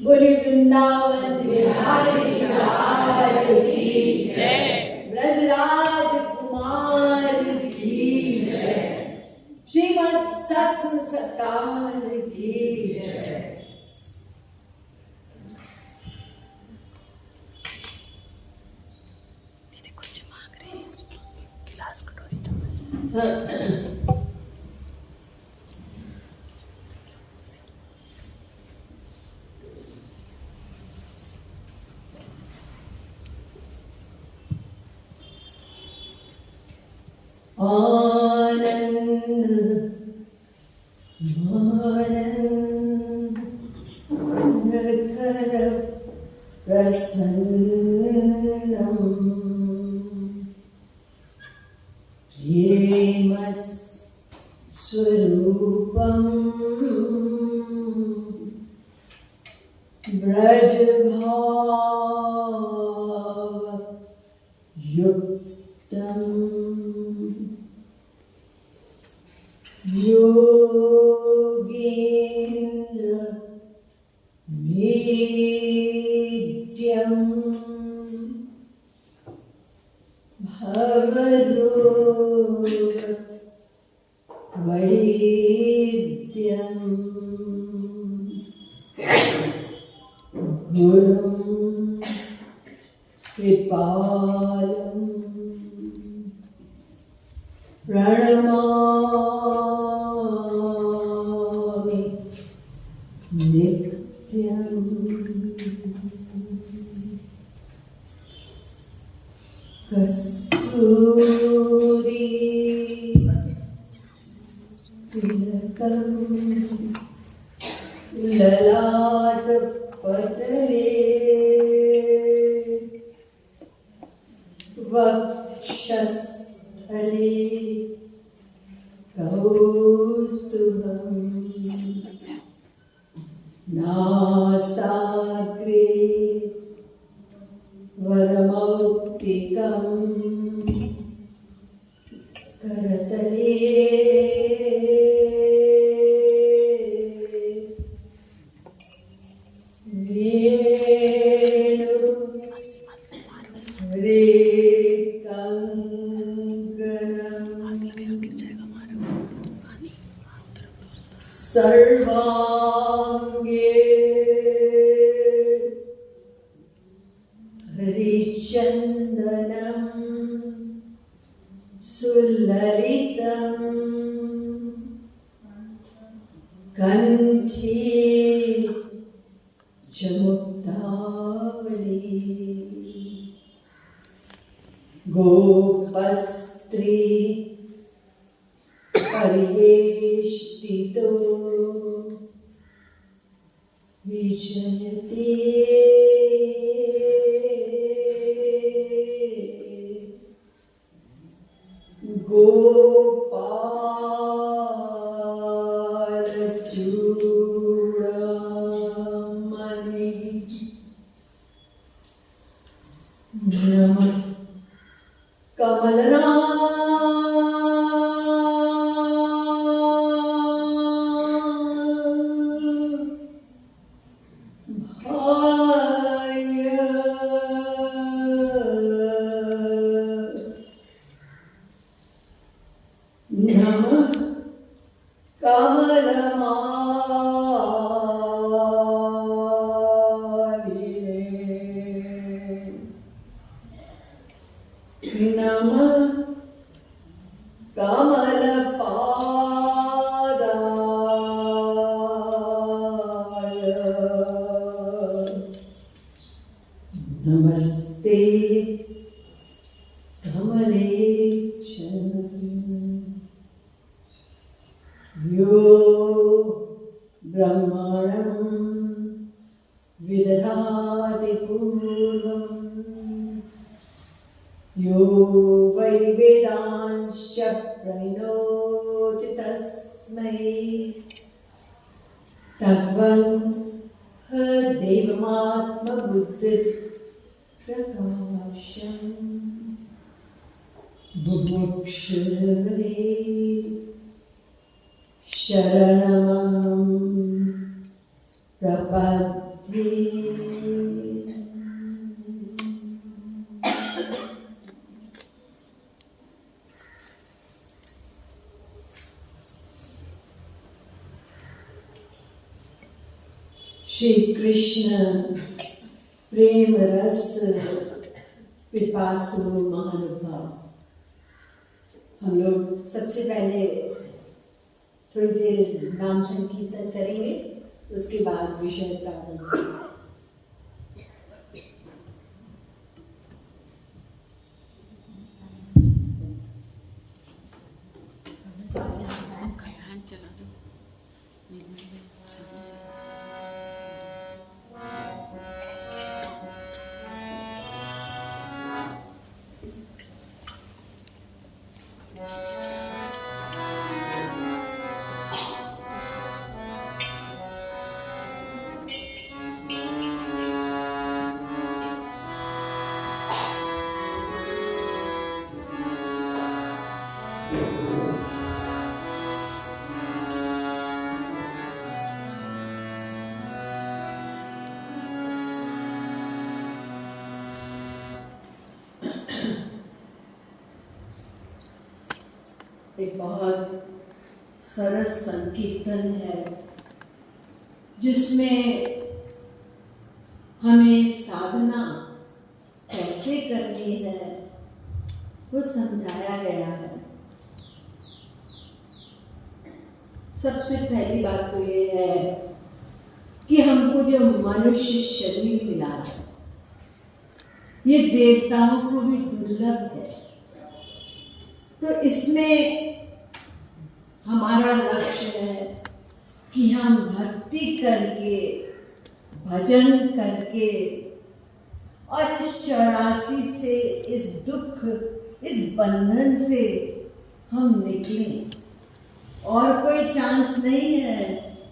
बोले वृंदावन बिहारी लाल की जय, ब्रजराज कुमार की जय, श्रीमद् सतगुरु सरकार की जय। दीदी कुछ मांग रहे हैं, गिलास कटोरी तो आनंद आनंद कर प्रसन्नम प्रेम स्वरूपम ब्रज भाव युक्तम योगेन्द्र मेद्यम भवरोग वैद्यम गुरुं कृपालुं प्रणमामि नित्यम्। कस्तूरी तिलकं ललाटपटले वक्षस्थले कौस्तुभं नासाग्रे वरमौक्तिकं करतले वेणु सर्वांगे हरिचंदनम सुललितम कंठी च मुक्तावली गोपस्त्री परिवेष्टितो विजयते गोपालचूडामणि नमः कमलना नमः कमलमालिने नमः कमलपादाय नमस्ते कमलेशं यो ब्रह्मणं विदधाति पूर्वं यो वै वेदांश्च प्रणोति तस्मै तद्वन्देवमात्मबुद्धिप्रकाशम् बुभुक्षुर्मे शरणमहं प्रपद्ये। श्री कृष्ण प्रेम रस पिपासु महानुभाव। हम लोग सबसे पहले थोड़ी देर नाम संकीर्तन करेंगे, उसके बाद विषय प्रारंभ करेंगे। एक बहुत सरस संकीर्तन है जिसमें हमें साधना कैसे करनी है वो समझाया गया है। सबसे पहली बात तो ये है कि हमको जो मनुष्य शरीर मिला है ये देवताओं को भी दुर्लभ है, तो इसमें हमारा लक्ष्य है कि हम भक्ति करके, भजन करके और इस 84 से, इस दुख, इस बंधन से हम निकलें। और कोई चांस नहीं है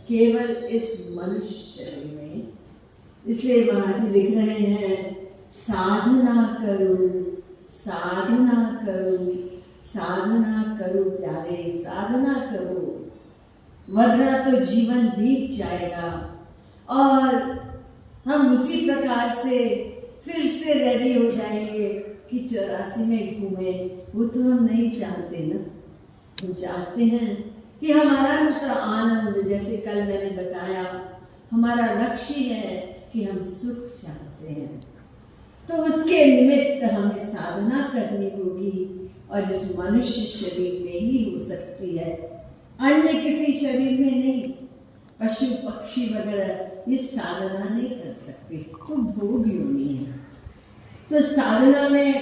केवल इस मनुष्य शरीर में। इसलिए महाराज जी लिख रहे हैं, साधना करो, साधना करो, साधना करो प्यारे, साधना करो, वरना तो जीवन बीत जाएगा और हम उसी प्रकार से फिर से रेडी हो जाएंगे कि 84 में घूमे। वो तो हम नहीं चाहते ना। हम चाहते हैं कि हमारा तो आनंद, जैसे कल मैंने बताया, हमारा लक्ष्य है कि हम सुख चाहते हैं, तो उसके निमित्त हमें साधना करनी होगी और इस मनुष्य शरीर में ही हो सकती है, अन्य किसी शरीर में नहीं। पशु पक्षी वगैरह ये साधना नहीं कर सकते, तो भोग योनि है। तो साधना में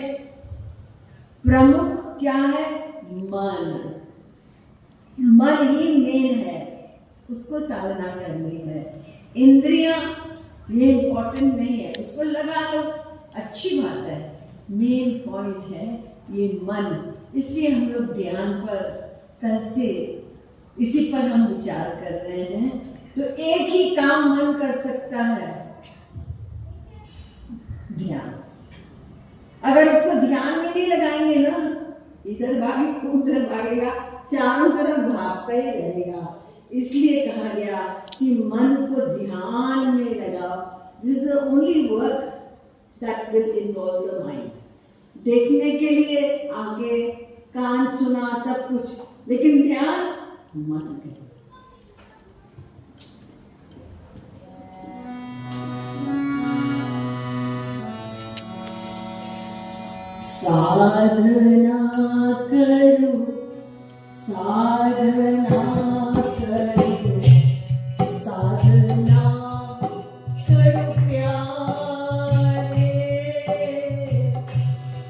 प्रमुख क्या है? मन। मन ही मेन है, उसको साधना करनी है। इंद्रियां ये इम्पोर्टेंट नहीं है, उसको लगा लो, अच्छी बात है। मेन पॉइंट है ये मन। इसलिए हम लोग ध्यान पर कल से इसी पर हम विचार कर रहे हैं। तो एक ही काम मन कर सकता है, ध्यान। अगर उसको ध्यान में नहीं लगाएंगे ना, इधर भागे उधर भागेगा, चारों तरफ भागता ही रहेगा। इसलिए कहा गया कि मन को ध्यान में लगाओ। This is the only work that will involve the mind. देखने के लिए आगे कान सुना सब कुछ, लेकिन ध्यान मन के। साधना करो, साधना करो, साधना करो प्यारे,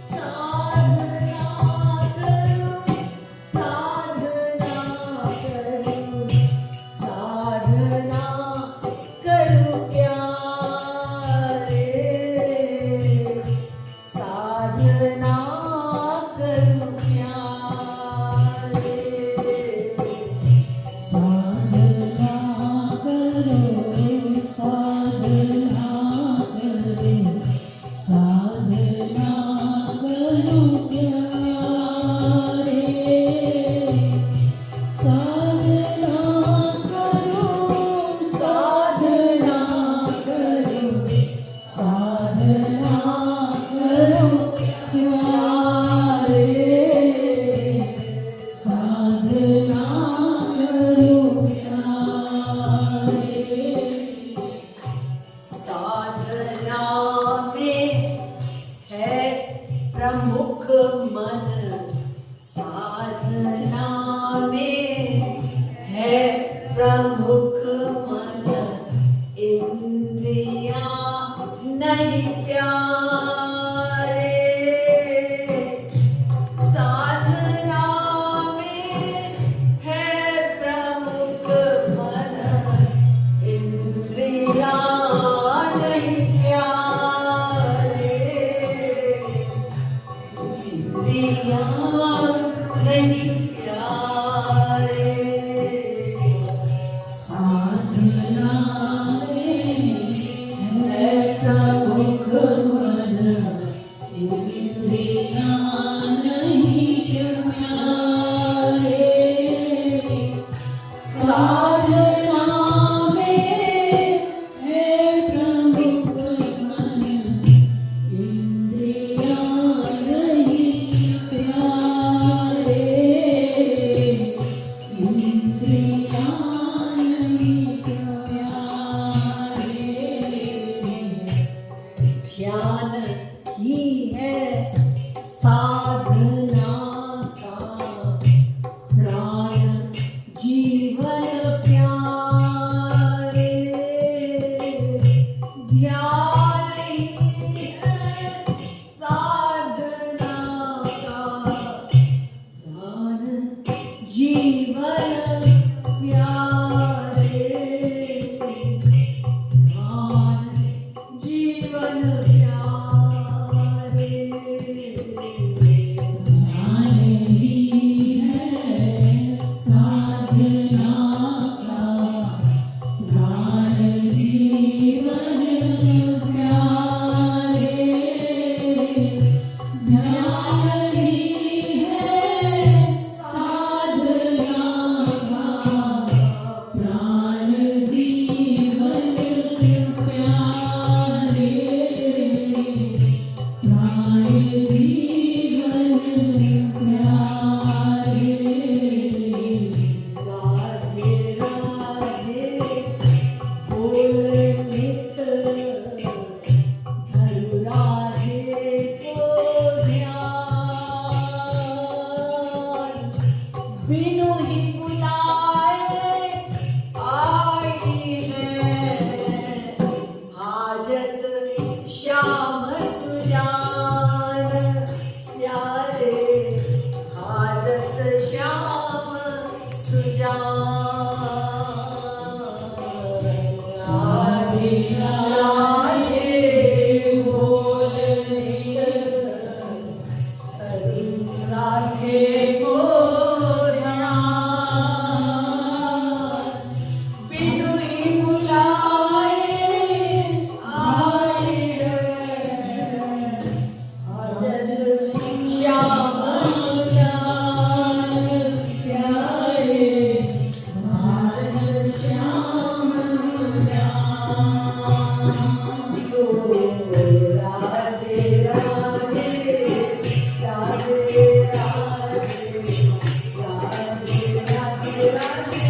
साधना करो, साधना करो, साधना करो प्यारे, साधना करो प्यारे, साधना करो, साधना करो, साधना करो प्यारे, साधना करो, साधना करो, इंद्रियां नहीं प्यारे, साधना में है प्रमुख मन, इंद्रियां नहीं प्यारे, इंद्रियां नहीं प्यारे, साधना में है प्रमुख मन, इंद्रियां नहीं प्यारे, साधना में है प्रमुख मन, इंद्रियां नहीं प्यारे, इंद्रियां नहीं प्यारे, ध्यान ही है साधना का प्राण जीवन प्यारे, ध्यान ही है साधना का प्राण जीवन प्यारे, प्राण जीवन प्यारे, ध्यान ही है साधना का प्राण जीवन प्यारे, ध्यान ही है साधना का प्राण जीवन प्यारे, प्राण जीवन प्यारे, राधे राधे बोल नित, धरु राधे को ध्यान, बिनु ही बुलाए आई है, हाजत श्याम सुजान प्यारे, हाजत श्याम सुजान, राधे राधे बोल नित, धरु राधे को ध्यान, बिनु ही बुलाए आए हैं, हाजत श्याम सुजान प्यारे, हाजत श्याम सुजान, तो राधे राधे राधे राधे राधे राधे राधे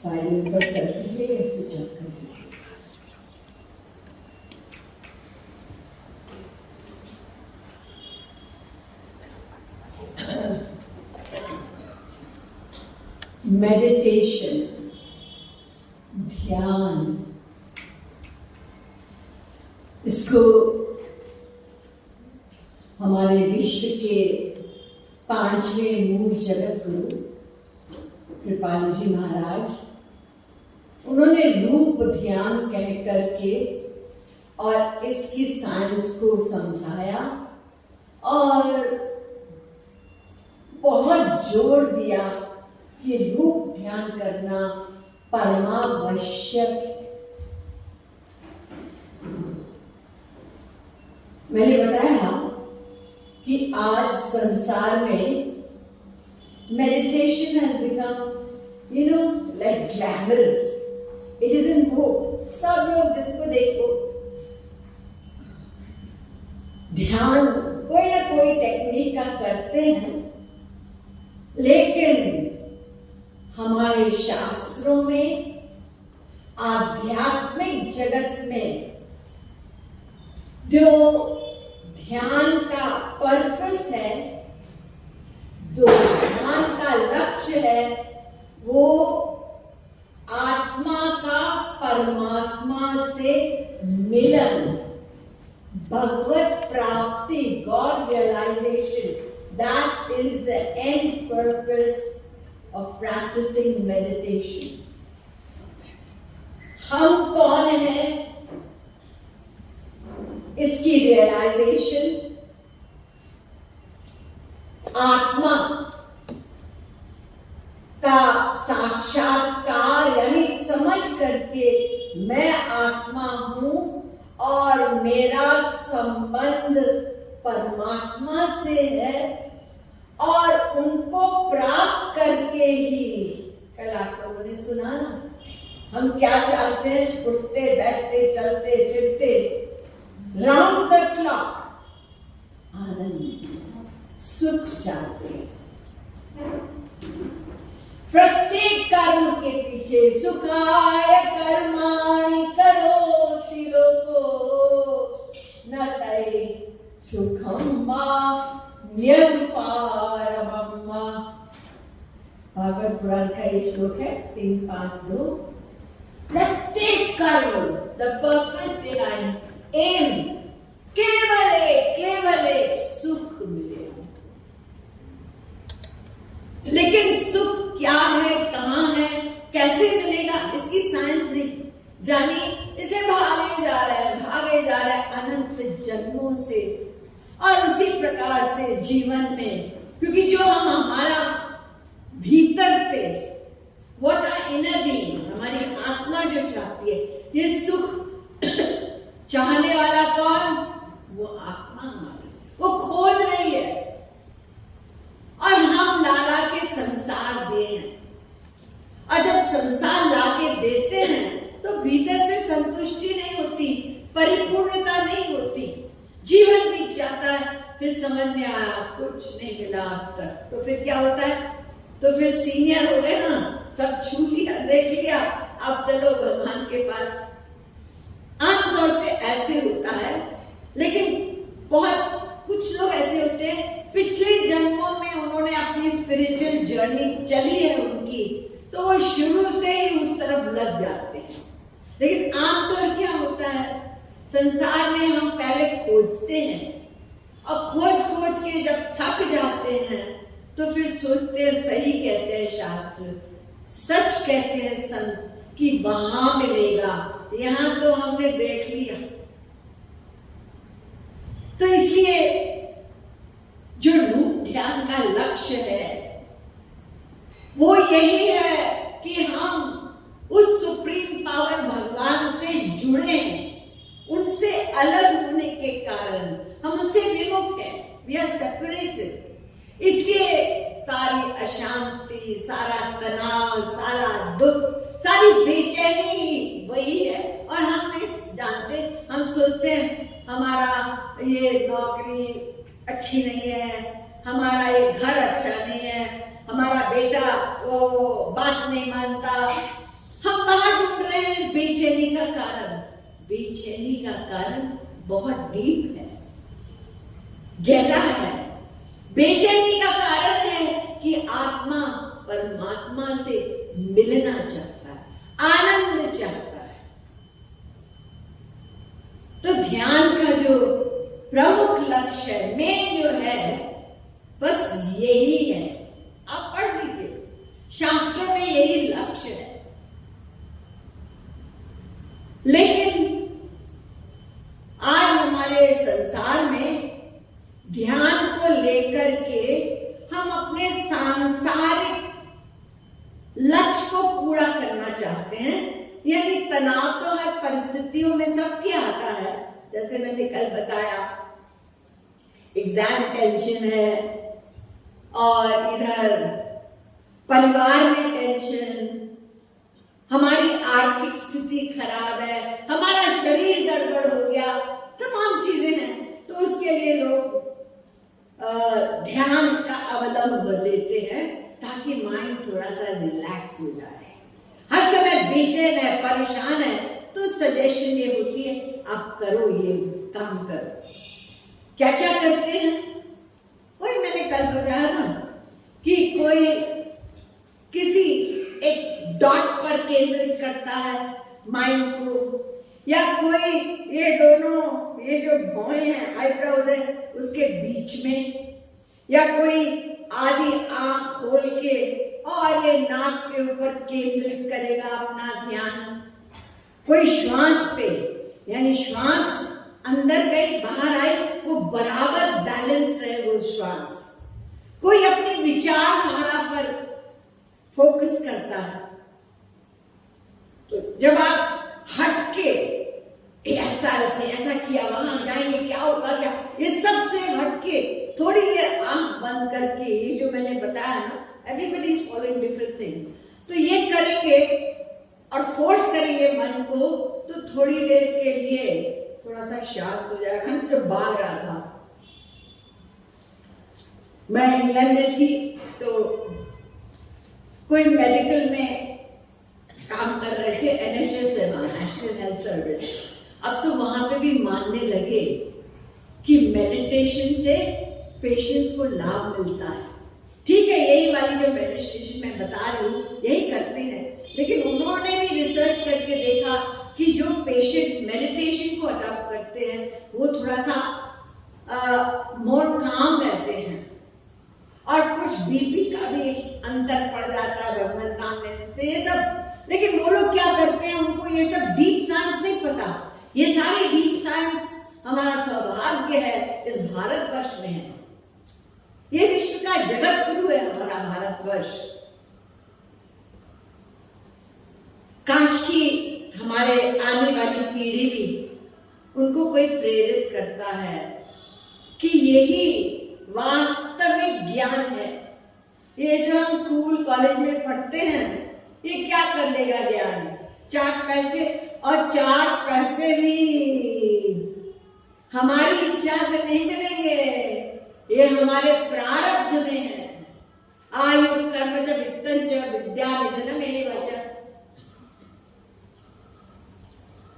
साइलेंट पर कर दीजिए, स्विच ऑफ कर दीजिए। मेडिटेशन, ध्यान, इसको हमारे विश्व के 5वें मूल जगत गुरु कृपालु जी महाराज, उन्होंने रूप ध्यान कह करके और इसकी साइंस को समझाया और बहुत जोर दिया कि रूप ध्यान करना परमावश्यक है। मैंने बताया कि आज संसार में meditation has become, like glamorous. It is in vogue. सब लोग जिसको देखो, ध्यान कोई ना कोई टेक्निक का करते हैं, लेकिन हमारे शास्त्रों में, आध्यात्मिक जगत में जो ध्यान का पर्पस है, जो ध्यान का लक्ष्य है, वो आत्मा का परमात्मा से मिलन, भगवत प्राप्ति, God realisation, that is the end purpose of practicing meditation. हम कौन हैं? इसकी रियलाइजेशन आत्मा का साक्षात्कार यानी समझ करके मैं आत्मा हूं और मेरा संबंध परमात्मा से है और उनको प्राप्त करके ही, कल आप लोगों ने सुना ना, हम क्या चाहते हैं? उठते बैठते चलते फिरते राउंड द क्लॉक आनंद सुख चाहते हैं। प्रत्येक कर्म के पीछे सुखाय कर्माणि करोति लोको न तै सुखम वा न्यनुपारमम्। भागवत पुराण का ये श्लोक है 352। प्रत्येक कर्म, द पर्पस डिवाइन एम, केवल सुख मिलेगा। लेकिन सुख क्या है, कहां है, कैसे मिलेगा, इसकी साइंस नहीं जानी, इसलिए भागे जा रहे हैं अनंत जन्मों से और उसी प्रकार से जीवन में, क्योंकि जो हम हमारा भीतर से, व्हाट आर इनर बीइंग, हमारी आत्मा जो चाहती है, ये सुख चाहने वाला कौन? वो आत्मा हमारी, वो खोज रही है और हम ला के संसार दे हैं। और जब संसार ला के देते हैं तो भीतर से संतुष्टि नहीं होती, परिपूर्णता नहीं होती, जीवन बीत जाता है, फिर समझ में आया कुछ नहीं मिला अब तक, तो फिर क्या होता है? तो फिर सीनियर हो गए ना, सब छू लिया, देख लिया, अब चलो भगवान के पास। आमतौर से ऐसे होता है, लेकिन बहुत कुछ लोग ऐसे होते हैं, पिछले जन्मों में उन्होंने अपनी स्पिरिचुअल जर्नी चली है उनकी, तो वो शुरू से ही उस तरफ लग जाते हैं। लेकिन आमतौर क्या होता है, संसार में हम पहले खोजते हैं और खोज के जब थक जाते हैं तो फिर सोचते हैं, सही कहते हैं शास्त्र, सच कहते हैं संत कि वहां मिलेगा, यहां तो हमने देख लिया। तो इसलिए जो रूप ध्यान का लक्ष्य है वो यही है कि हम उस सुप्रीम पावर भगवान से जुड़े। उनसे अलग होने के कारण हम उनसे विमुख हैं, वी आर सेपरेटेड। इसलिए सारी अशांति, सारा तनाव, सारा दुख, सारी बेचैनी वही है। और हम नहीं जानते, हम सोचते हैं हमारा ये नौकरी अच्छी नहीं है, हमारा ये घर अच्छा नहीं है, हमारा बेटा वो बात नहीं मानता, बेचैनी का कारण? बेचैनी का कारण बहुत डीप है, गहरा है। बेचैनी का कारण है कि आत्मा परमात्मा से मिलना चाहता है, आनंद चाहता है। तो ध्यान का जो प्रमुख लक्ष्य है, मेन जो है, बस यही है। आप पढ़ लीजिए, शास्त्रों में यही लक्ष्य है। लेकिन आज हमारे संसार में ध्यान को लेकर के हम अपने सांसारिक लक्ष्य को पूरा करना चाहते हैं। यानी तनाव तो हर परिस्थितियों में सबके आता है, जैसे मैंने कल बताया, एग्जाम टेंशन है, और इधर परिवार में टेंशन, हमारी आर्थिक स्थिति खराब है, हमारा शरीर गड़बड़ हो गया, तमाम चीजें हैं। तो उसके लिए लोग ध्यान का अवलंब लेते हैं ताकि माइंड थोड़ा सा रिलैक्स हो जाए। हर समय बेचैन है, परेशान है, तो सजेशन ये होती है आप करो, ये काम करो। क्या क्या करते हैं? वही मैंने कल बताया ना कि कोई किसी एक डॉट पर केंद्रित करता है माइंड को, या कोई ये दोनों, ये जो भौहें हैं, आईब्रोज हैं, उसके बीच में, या कोई आधी आंख खोल के और ये नाक के ऊपर केंद्रित करेगा अपना ध्यान। कोई श्वास पे, यानी श्वास अंदर गई बाहर आई, वो बराबर बैलेंस रहे वो श्वास। कोई अपनी विचारधारा पर फोकस करता है। तो जब आप हट के ऐसा, उसने ऐसा किया, वहां जाएंगे, क्या होगा, क्या, ये सब से हट के थोड़ी देर आंख बंद करके, ये जो मैंने बताया ना, everybody is following different things, तो ये करेंगे और फोर्स करेंगे मन को, तो थोड़ी देर के लिए थोड़ा सा शांत हो जाएगा। हम जब भाग रहा था, मैं इंग्लैंड में थी, तो कोई मेडिकल में काम कर रहे थे, NHS है वहाँ, नेशनल हेल्थ सर्विस। अब तो वहां पे भी मानने लगे कि मेडिटेशन से पेशेंट्स को लाभ मिलता है। ठीक है, यही वाली जो मेडिटेशन मैं बता रही हूँ, यही करते हैं, लेकिन उन्होंने भी रिसर्च करके देखा कि जो पेशेंट मेडिटेशन को अडॉप्ट करते हैं वो थोड़ा सा मोर काम रहते हैं, और कुछ बीपी का भी अंतर पड़ जाता है भगवान काम में से, ये सब। लेकिन वो लोग क्या करते हैं, उनको ये सब डीप साइंस नहीं पता। ये सारी डीप साइंस हमारा सौभाग्य है इस भारतवर्ष में है। ये विश्व का जगत गुरु है हमारा भारतवर्ष। काश की हमारे आने वाली पीढ़ी भी उनको कोई प्रेरित करता है कि यही वास्तविक ज्ञान है। ये जो हम स्कूल कॉलेज में पढ़ते हैं, ये क्या कर लेगा ज्ञान? 4 पैसे, और 4 पैसे भी हमारी इच्छा से नहीं मिलेंगे, ये हमारे प्रारब्ध में है। आयु कर्म च वित्तं च विद्या निधनमेव च।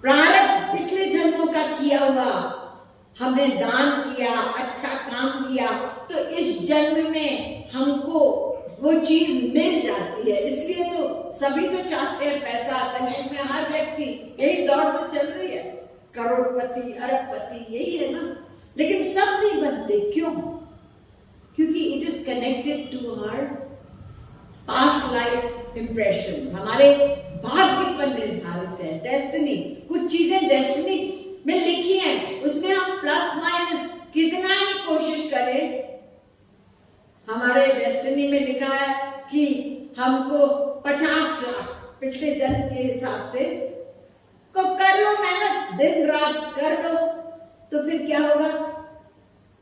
प्रारब्ध पिछले जन्मों का किया हुआ, हमने दान किया, अच्छा काम किया, तो इस जन्म में हमको वो चीज मिल जाती है। इसलिए तो सभी तो चाहते हैं पैसा, कलयुग में हर व्यक्ति यही दौड़ तो चल रही है, करोड़पति, अरबपति, यही है ना। लेकिन सब नहीं बनते, क्यों? क्योंकि it is connected to our past life impression, हमारे भाग्य पर निर्धारित है, डेस्टिनी। कुछ चीजें डेस्टिनी में लिखी हैं, उसमें हम प्लस माइनस कितना ही कोशिश करें, हमारे डेस्टिनी में लिखा है कि हमको 50 लाख पिछले जन्म के हिसाब से को कर लो, मेहनत दिन रात कर लो, तो फिर क्या होगा?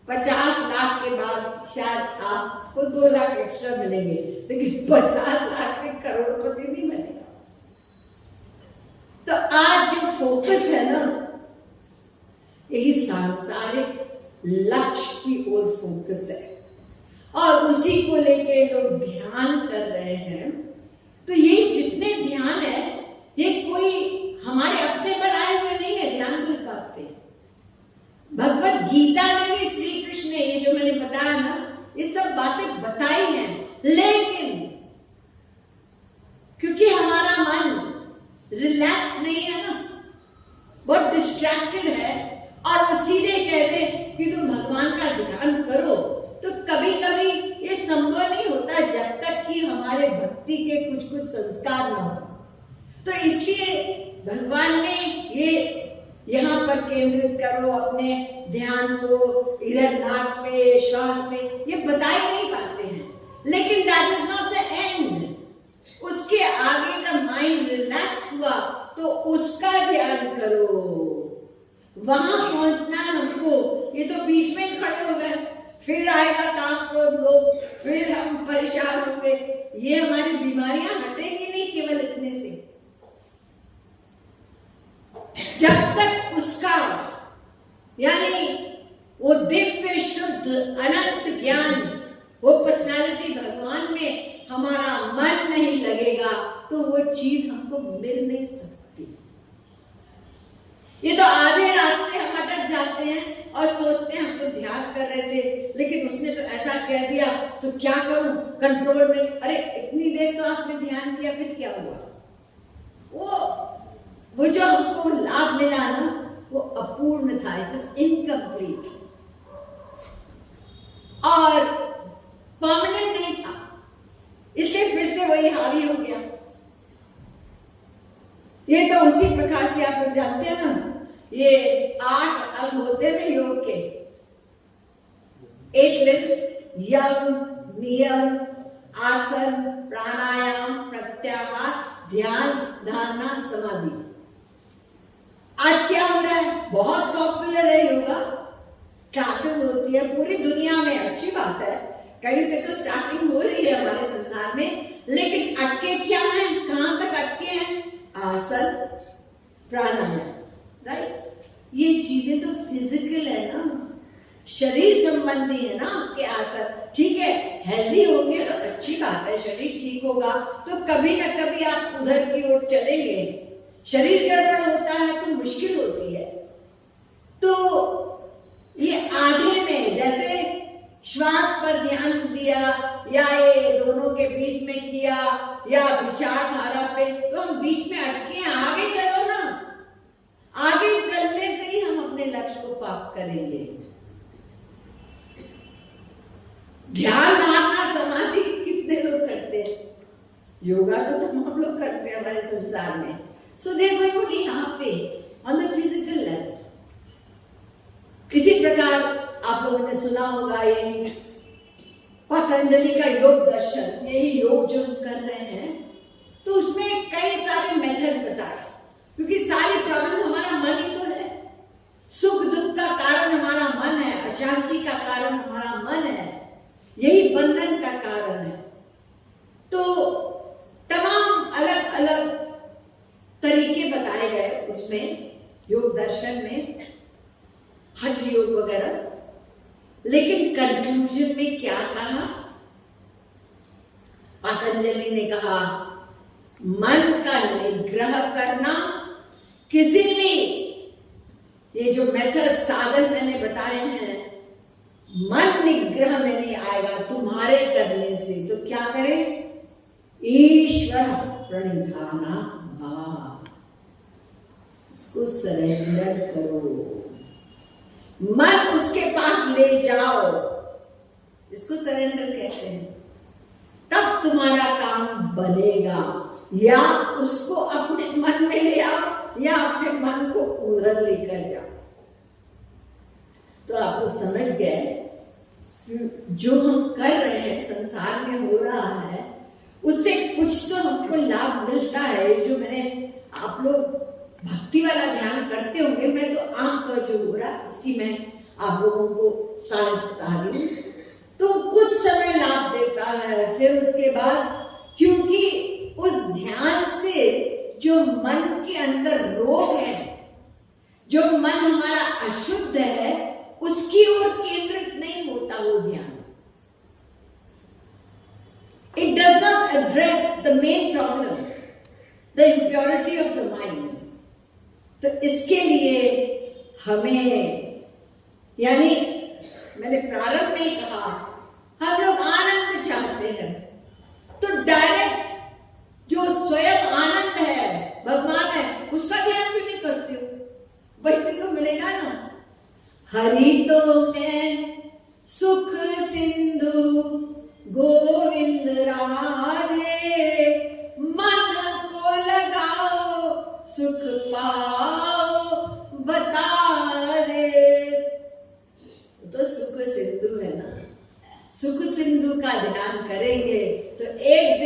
50 लाख के बाद शायद आपको 2 लाख एक्स्ट्रा मिलेंगे, लेकिन 50 लाख से करोड़पति नहीं बनेगा। तो आज जो फोकस है ना, यही सांसारिक लक्ष्य की ओर फोकस है, और उसी को लेके लोग ध्यान कर रहे हैं। तो ये जितने ध्यान है, ये कोई हमारे लेकिन क्योंकि हमारा मन रिलैक्स नहीं है ना, बहुत डिस्ट्रैक्टेड है, और वो सीधे कहते कि तुम भगवान का ध्यान करो, तो कभी कभी ये संभव नहीं होता जब तक कि हमारे भक्ति के कुछ कुछ संस्कार ना हो। तो इसलिए भगवान ने ये यहाँ पर केंद्रित करो अपने ध्यान को, इधर नाक पे, श्वास पे, ये बता ही नहीं पाते हैं। लेकिन that is not the end. उसके आगे जब माइंड रिलैक्स हुआ तो उसका ध्यान करो, वहां पहुंचना है हमको। ये तो बीच में खड़े हो गए, फिर आएगा काम, क्रोध, लोभ, फिर हम परेशान होंगे। ये हमारी बीमारियां हटेंगी नहीं केवल इतने से, जब तक उसका यानी वो दिव्य शुद्ध अनंत ज्ञान, वो पर्सनालिटी भगवान में हमारा मन नहीं लगेगा, तो वो चीज हमको मिल नहीं सकती। ये तो आधे रास्ते हम अटक जाते हैं और सोचते हैं हम तो ध्यान कर रहे थे, लेकिन उसने तो ऐसा कह दिया, तो क्या करूं, कंट्रोल में। अरे इतनी देर तो आपने ध्यान किया, फिर क्या हुआ? वो जो हमको लाभ मिला ना, वो अपूर्ण था, इट वाज इनकम्प्लीट और परमानेंट नहीं था, इसलिए फिर से वही हावी हो गया। ये तो उसी प्रकार से आप लोग जानते हैं ना, ये 8 अंग होते हैं योग के, 8 limbs, यम, नियम, आसन, प्राणायाम, प्रत्याहार, ध्यान, धारणा, समाधि। आज क्या हो रहा है? बहुत पॉपुलर है योगा, क्लासेस होती है पूरी दुनिया में, अच्छी बात है, कहीं से तो स्टार्टिंग हो रही है हमारे संसार में, लेकिन अटके क्या है? कहां तक अटके हैं? आसन, प्राणायाम, राइट? ये चीजें तो फिजिकल है ना, शरीर संबंधी है ना आपके आसन। ठीक है, हेल्दी होंगे तो अच्छी बात है, शरीर ठीक होगा तो कभी ना कभी आप उधर की ओर चलेंगे। शरीर गड़बड़ होता है तो मुश्किल होती है। तो ये आधे में, जैसे श्वास पर ध्यान दिया या ये दोनों के बीच में किया या विचारधारा पे, तो हम बीच में अटके हैं। आगे चलो ना, आगे चलने से ही हम अपने लक्ष्य को प्राप्त करेंगे। ध्यान, धारणा, समाधि कितने लोग करते हैं? योगा तो हम लोग करते हैं हमारे संसार में। सो देखो वो यहाँ पे ऑन द फिजिकल लेवल। इसी प्रकार आप लोगों ने सुना होगा ये पतंजलि का योग दर्शन, यही योग जो हम कर रहे हैं, तो उसमें कई सारे मेथड बताए, क्योंकि सारी प्रॉब्लम हमारा मन ही तो है। सुख दुख का कारण हमारा मन है, अशांति का कारण हमारा मन है, यही बंधन का कारण है। तो तमाम अलग अलग तरीके बताए गए उसमें योग दर्शन में, हठ योग वगैरह। लेकिन कंक्लूजन में क्या कहा? पतंजलि ने कहा मन का निग्रह करना, किसी भी ये जो मेथड साधन मैंने बताए हैं, मन निग्रह में नहीं आएगा तुम्हारे करने से। तो क्या करें? ईश्वर प्रणिधाना भाव, उसको सरेंडर करो, मन उसके पास ले जाओ, इसको सरेंडर कहते हैं। तब तुम्हारा काम बनेगा। या उसको अपने मन में ले आओ या अपने मन को उधर लेकर जाओ। तो आप लोग समझ गए जो हम कर रहे हैं, संसार में हो रहा है, उससे कुछ तो हमको लाभ मिलता है। जो मैंने, आप लोग भक्ति वाला ध्यान करते होंगे, मैं तो आमतौर जो हो रहा है उसकी मैं आप लोगों को साझ बता रही हूँ। तो कुछ समय लाभ देता है, फिर उसके बाद क्योंकि उस ध्यान से जो मन के अंदर रोग है, जो मन हमारा अशुद्ध है, उसकी ओर केंद्रित नहीं होता वो ध्यान। It does not address the main problem, the impurity of the mind. तो इसके लिए हमें, यानी मैंने प्रारंभ में कहा, हम लोग आनंद चाहते हैं, हरि तो मैं सुख सिंधु गोविंद राधे, मन को लगाओ सुख पाओ बता दे। तो सुख सिंधु है ना, सुख सिंधु का ध्यान करेंगे तो एक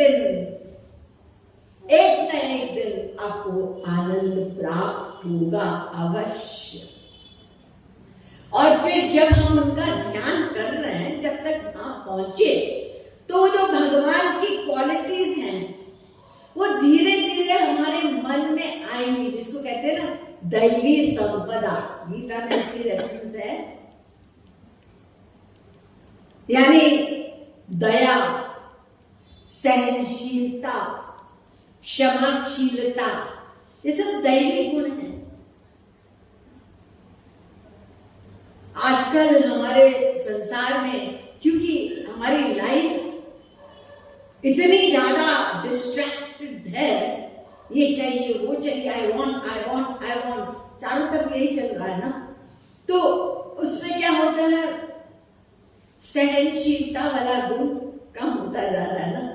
न एक दिन आपको आनंद प्राप्त होगा अवश्य। और फिर जब हम उनका ध्यान कर रहे हैं, जब तक वहां पहुंचे तो जो भगवान की क्वालिटीज हैं वो धीरे धीरे हमारे मन में आएंगी, जिसको कहते हैं ना दैवी संपदा। गीता में इसकी रेफरेंस है, यानी दया, सहनशीलता, क्षमाशीलता, ये सब दैवी गुण हैं। आजकल हमारे संसार में क्योंकि हमारी लाइफ इतनी ज्यादा डिस्ट्रैक्टेड है, ये चाहिए वो चाहिए, आई वांट, चारों तरफ यही चल रहा है ना, तो उसमें क्या होता है, सहनशीलता वाला गुण कम होता जा रहा है ना।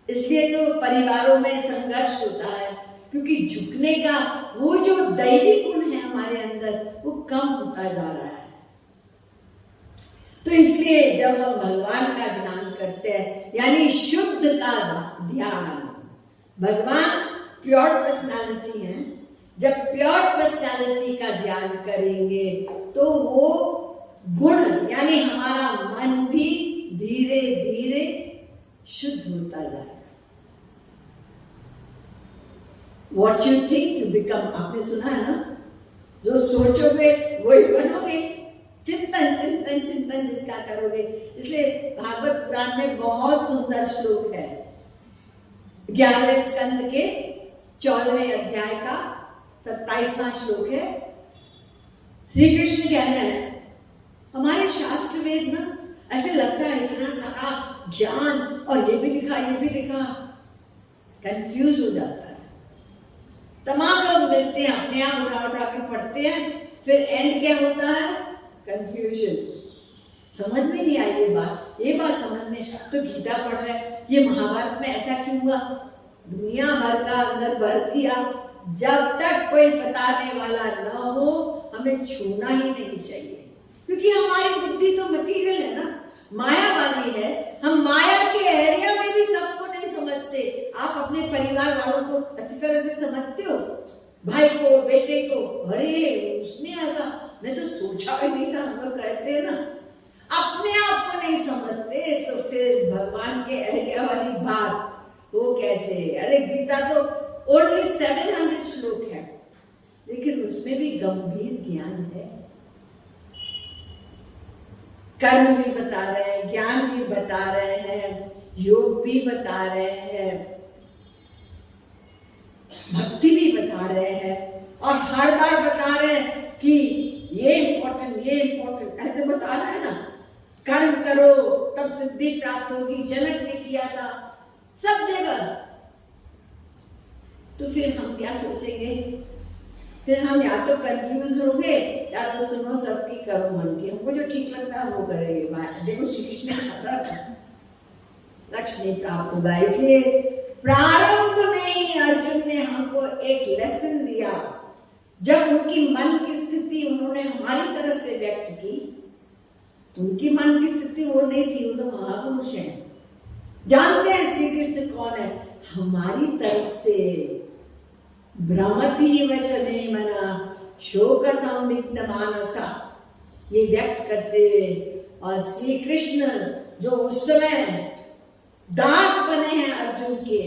इसलिए तो परिवारों में संघर्ष होता है, क्योंकि झुकने का वो जो दैवी गुण है हमारे अंदर वो कम होता जा रहा है। तो इसलिए जब हम भगवान का ध्यान करते हैं, यानी शुद्ध का ध्यान, भगवान प्योर पर्सनालिटी है, जब प्योर पर्सनालिटी का ध्यान करेंगे तो वो गुण यानी हमारा मन भी धीरे धीरे शुद्ध होता जाएगा। What you think you become, आपने सुना है ना, जो सोचोगे वही बनोगे, चिंतन चिंतन चिंतन जिसका करोगे। इसलिए भागवत पुराण में बहुत सुंदर श्लोक है, 11वें स्कंद के 14वें अध्याय का 27वां श्लोक है। श्री कृष्ण कह रहे हैं, हमारे शास्त्र वेद ना ऐसे लगता है इतना सारा ज्ञान और ये भी लिखा कंफ्यूज हो जाता है। तमाम लोग मिलते हैं, अपने आप उठा के पढ़ते हैं, फिर एंड क्या होता है, कंफ्यूजन। समझ में नहीं आई ये बात समझ में, तो गीता पढ़ रहे हैं, ये महाभारत में ऐसा क्यों हुआ, दुनिया भर का अंदर भर दिया। जब तक कोई बताने वाला न हो हमें छूना ही नहीं चाहिए, क्योंकि हमारी बुद्धि तो मटीरियल है ना, मायावादी है। हम माया के एरिया में भी सबको नहीं समझते। आप अपने परिवार वालों को अच्छी तरह से समझते हो, भाई को, बेटे को, अरे उसने ऐसा, मैं तो सोचा भी नहीं था, हम लोग कहते हैं ना। अपने आप को नहीं समझते तो फिर भगवान के एरिया वाली बात वो कैसे। अरे गीता तो ओनली 700 श्लोक है, लेकिन उसमें भी गंभीर ज्ञान है। कर्म भी बता रहे हैं, ज्ञान भी बता रहे हैं, योग भी बता रहे हैं, भक्ति भी बता रहे हैं, और हर बार बता रहे हैं कि ये इम्पोर्टेंट ऐसे बता रहे हैं ना। कर्म करो तब सिद्धि प्राप्त होगी, जनक ने किया था, सब जगह। तो फिर हम क्या सोचेंगे, फिर हम या तो कंफ्यूज होंगे या तो सुनो सबकी करो मन की, हमको जो ठीक लगता है वो करेंगे। देखो श्री कृष्ण ने खतरा था, लक्ष्य नहीं प्राप्त होगा। इसलिए प्रारंभ में ही अर्जुन ने हमको एक लेसन दिया, जब उनकी मन की स्थिति उन्होंने हमारी तरफ से व्यक्त की। उनकी मन की स्थिति वो नहीं थी, वो तो महापुरुष है, जानते हैं श्री कृष्ण कौन है। हमारी तरफ से भ्रमति वचने मना शोक संविघ्न मानसा, ये व्यक्त करते हुए, और श्री कृष्ण जो उस समय दास बने हैं अर्जुन के,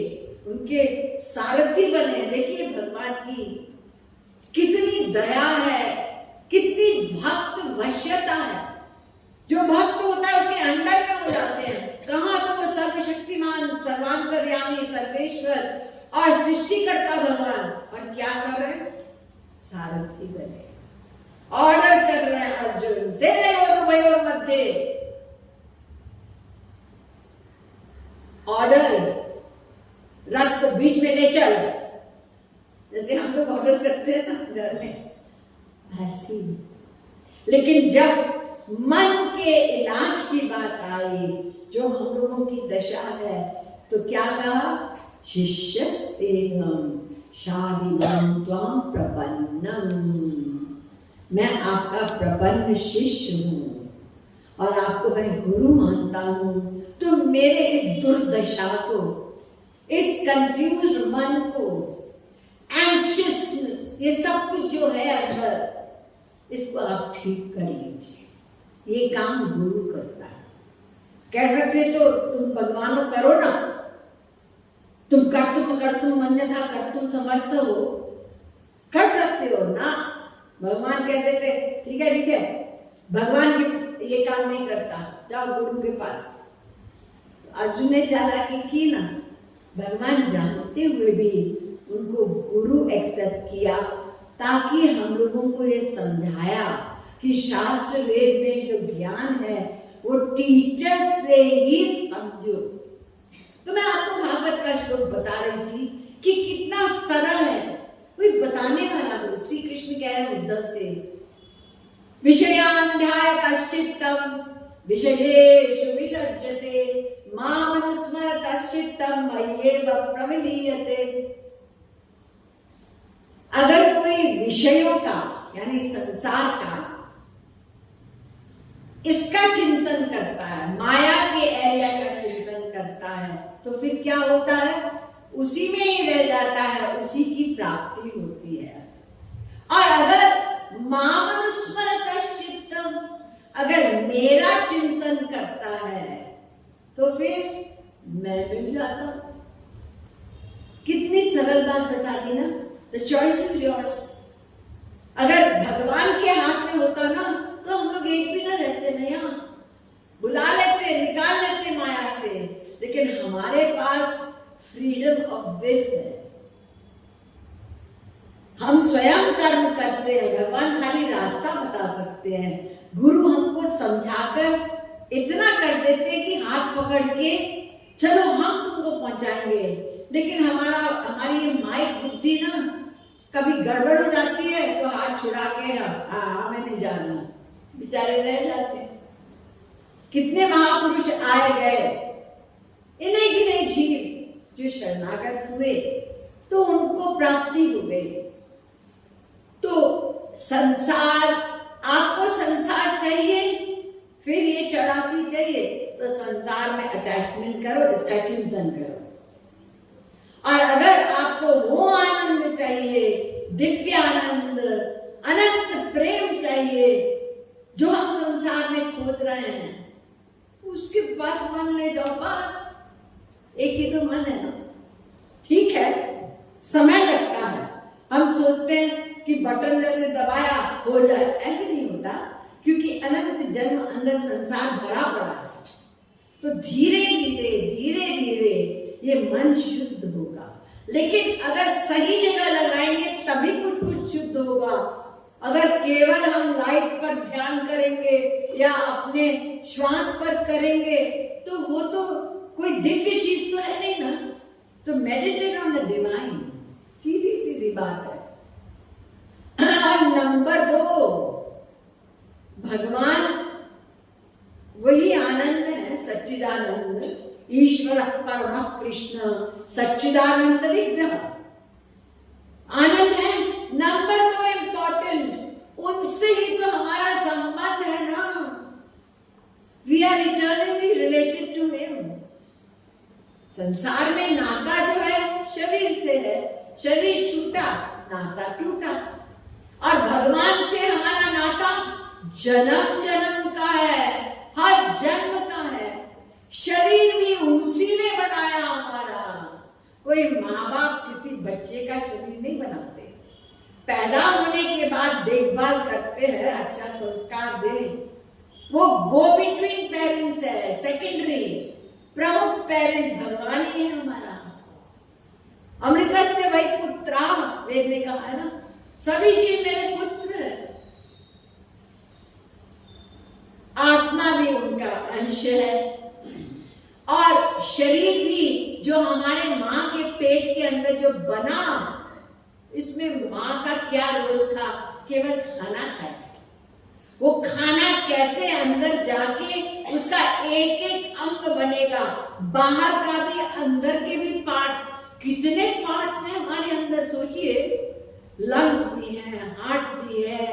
उनके सारथी बने। देखिए भगवान की कितनी दया है, कितनी भक्त वश्यता है। जो भक्त होता है उसके अंडर में हो जाते हैं। कहाँ तो वो सर्वशक्तिमान, सर्वांतर्यामी, सर्वेश्वर और सृष्टिकर्ता भगवान, और क्या कर रहे हैं, सारथी बने, ऑर्डर कर रहे हैं अर्जुन से उभयोर मध्य, ऑर्डर, रथ को बीच में ले चल, जैसे हम लोग ऑर्डर करते हैं ना घर में, ऐसी। लेकिन जब मन के इलाज की बात आई, जो हम लोगों की दशा है, तो क्या कहा? शिष्यस्तेहम् शाधीनां त्वां प्रपन्नम्। मैं आपका प्रपन्न शिष्य हूँ और आपको मैं गुरु मानता हूँ। तो मेरे इस दुर्दशा को, इस कंफ्यूज मन को, एंशियसनेस, ये सब कुछ जो है अंदर, इसको आप ठीक कर लीजिए। ये काम गुरु करता है। कह सकते तो तुम भगवान करो ना, तुम कर्तुम अन्यथा कर्तुम समर्थ हो, कर सकते हो ना। भगवान कहते थे ठीक है, भगवान भी ये काम नहीं करता, जाओ गुरु के पास। अर्जुन ने चालाकी की ना, भगवान जानते हुए भी उनको गुरु एक्सेप्ट किया, ताकि हम लोगों को ये समझाया कि शास्त्र वेद में जो ज्ञान है वो टीचर से ही समझो। तो मैं आपको भागवत का श्लोक बता रही थी कि कितना सरल है, कोई बताने वाला हो। श्री कृष्ण कह रहे उद्धव से, विषयान्ध्यायतश्चित्तम् विषयेषु विसर्जते मामनुस्मरतश्चित्तम् मय्येव प्रविलीयते। अगर कोई विषयों का यानी संसार का इसका चिंतन करता है, माया के एरिया का चिंतन करता है, तो फिर क्या होता है? उसी में ही रह जाता है, उसी की प्राप्ति होती है। और अगर मामनुस्मरतश्चित्तम्, अगर मेरा चिंतन करता है, तो फिर मैं मिल जाता हूं। कितनी सरल बात बता दी ना। The choice is yours. अगर भगवान के हाथ में होता ना, तो हम लोग एक भी ना रहते ना, यहाँ बुला लेते, निकाल लेते माया से। लेकिन हमारे पास फ्रीडम ऑफ विल है, हम स्वयं कर्म करते हैं। भगवान खाली रास्ता बता सकते हैं, गुरु हमको समझाकर इतना कर देते हैं कि हाथ पकड़ के चलो हम तुमको पहुंचाएंगे। लेकिन हमारी ये माइक बुद्धि ना कभी गड़बड़ हो जाती है, तो हाथ छुड़ा के हमें नहीं जाना, बेचारे रह जाते हैं। कितने महापुरुष आए गए, इन्हें गिने जीव जो शरणागत हुए, तो उनको प्राप्ति हो गई। तो संसार, आपको संसार चाहिए, फिर ये 84 चाहिए, तो संसार में अटैचमेंट करो, इसका चिंतन करो। और अगर आपको वो आनंद चाहिए, दिव्य आनंद, अनंत प्रेम चाहिए, जो हम संसार में खोज रहे हैं, उसके बाद मन ले जाओ। बस एक ही तो मन है ना। ठीक है, समय लगता है। हम सोचते हैं कि बटन जैसे दबाया हो जाए, ऐसे नहीं होता, क्योंकि अनंत जन्म अंदर संसार भरा पड़ा है। तो धीरे धीरे ये मन शुद्ध होगा। लेकिन अगर सही जगह लगाएंगे तभी कुछ शुद्ध होगा। अगर केवल हम लाइट पर ध्यान करेंगे या अपने श्वास पर करेंगे, तो वो तो कोई दिव्य चीज तो है नहीं ना। तो मेडिटेट ऑन द डिवाइन, सीधी बात है। और नंबर 2, भगवान वही आनंद है, सच्चिदानंद, ईश्वर परम कृष्ण सच्चिदानंद विग्रह आनंद है। नंबर 2 इम्पोर्टेंट, उनसे ही तो हमारा संबंध है ना। We are eternally related to him. संसार में नाता जो है शरीर से है, शरीर छूटा, नाता टूटा। और भगवान से हमारा नाता जन्म जन्म का है, हर जन्म का है। शरीर भी उसी ने बनाया हमारा। कोई माँ बाप किसी बच्चे का शरीर नहीं बनाते, पैदा होने के बाद देखभाल करते हैं, अच्छा संस्कार दे, वो गो बिटवीन पेरेंट्स है, सेकेंडरी। प्रमुख पेरेंट भगवान ही है हमारा। अमृतस्य वही पुत्रा, वेद ने कहा है ना, सभी जीव मेरे पुत्र। आत्मा भी उनका अंश है, और शरीर भी जो हमारे माँ के पेट के अंदर जो बना, इसमें माँ का क्या रोल था? केवल खाना खाया। वो खाना कैसे अंदर जाके उसका एक एक अंग बनेगा, बाहर का भी अंदर के भी पार्ट्स, कितने पार्ट्स हैं हमारे अंदर सोचिए, लंग्स भी हैं, हार्ट भी है,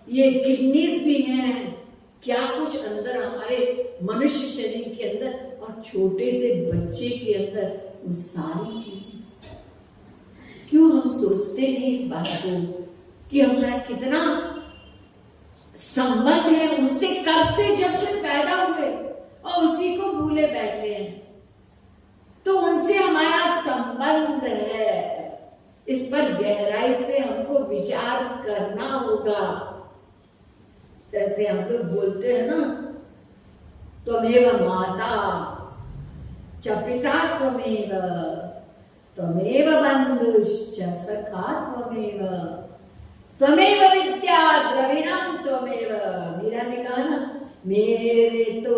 ये किडनीज भी हैं, क्या कुछ अंदर हमारे मनुष्य शरीर के अंदर, और छोटे से बच्चे के अंदर वो सारी चीजें। क्यों हम सोचते नहीं इस बात को कि हमारा कितना संबंध है उनसे, कब से, जब से पैदा हुए और उसी को भूले बैठे हैं। तो उनसे हमारा संबंध है, इस पर गहराई से हमको विचार करना होगा। जैसे हम लोग बोलते हैं ना, त्वमेव माता च पिता त्वमेव, त्वमेव बंधुश्च सखा त्वमेव, त्वमेव विद्या द्रविणम त्वमेव। मीरा ने कहा ना, मेरे तो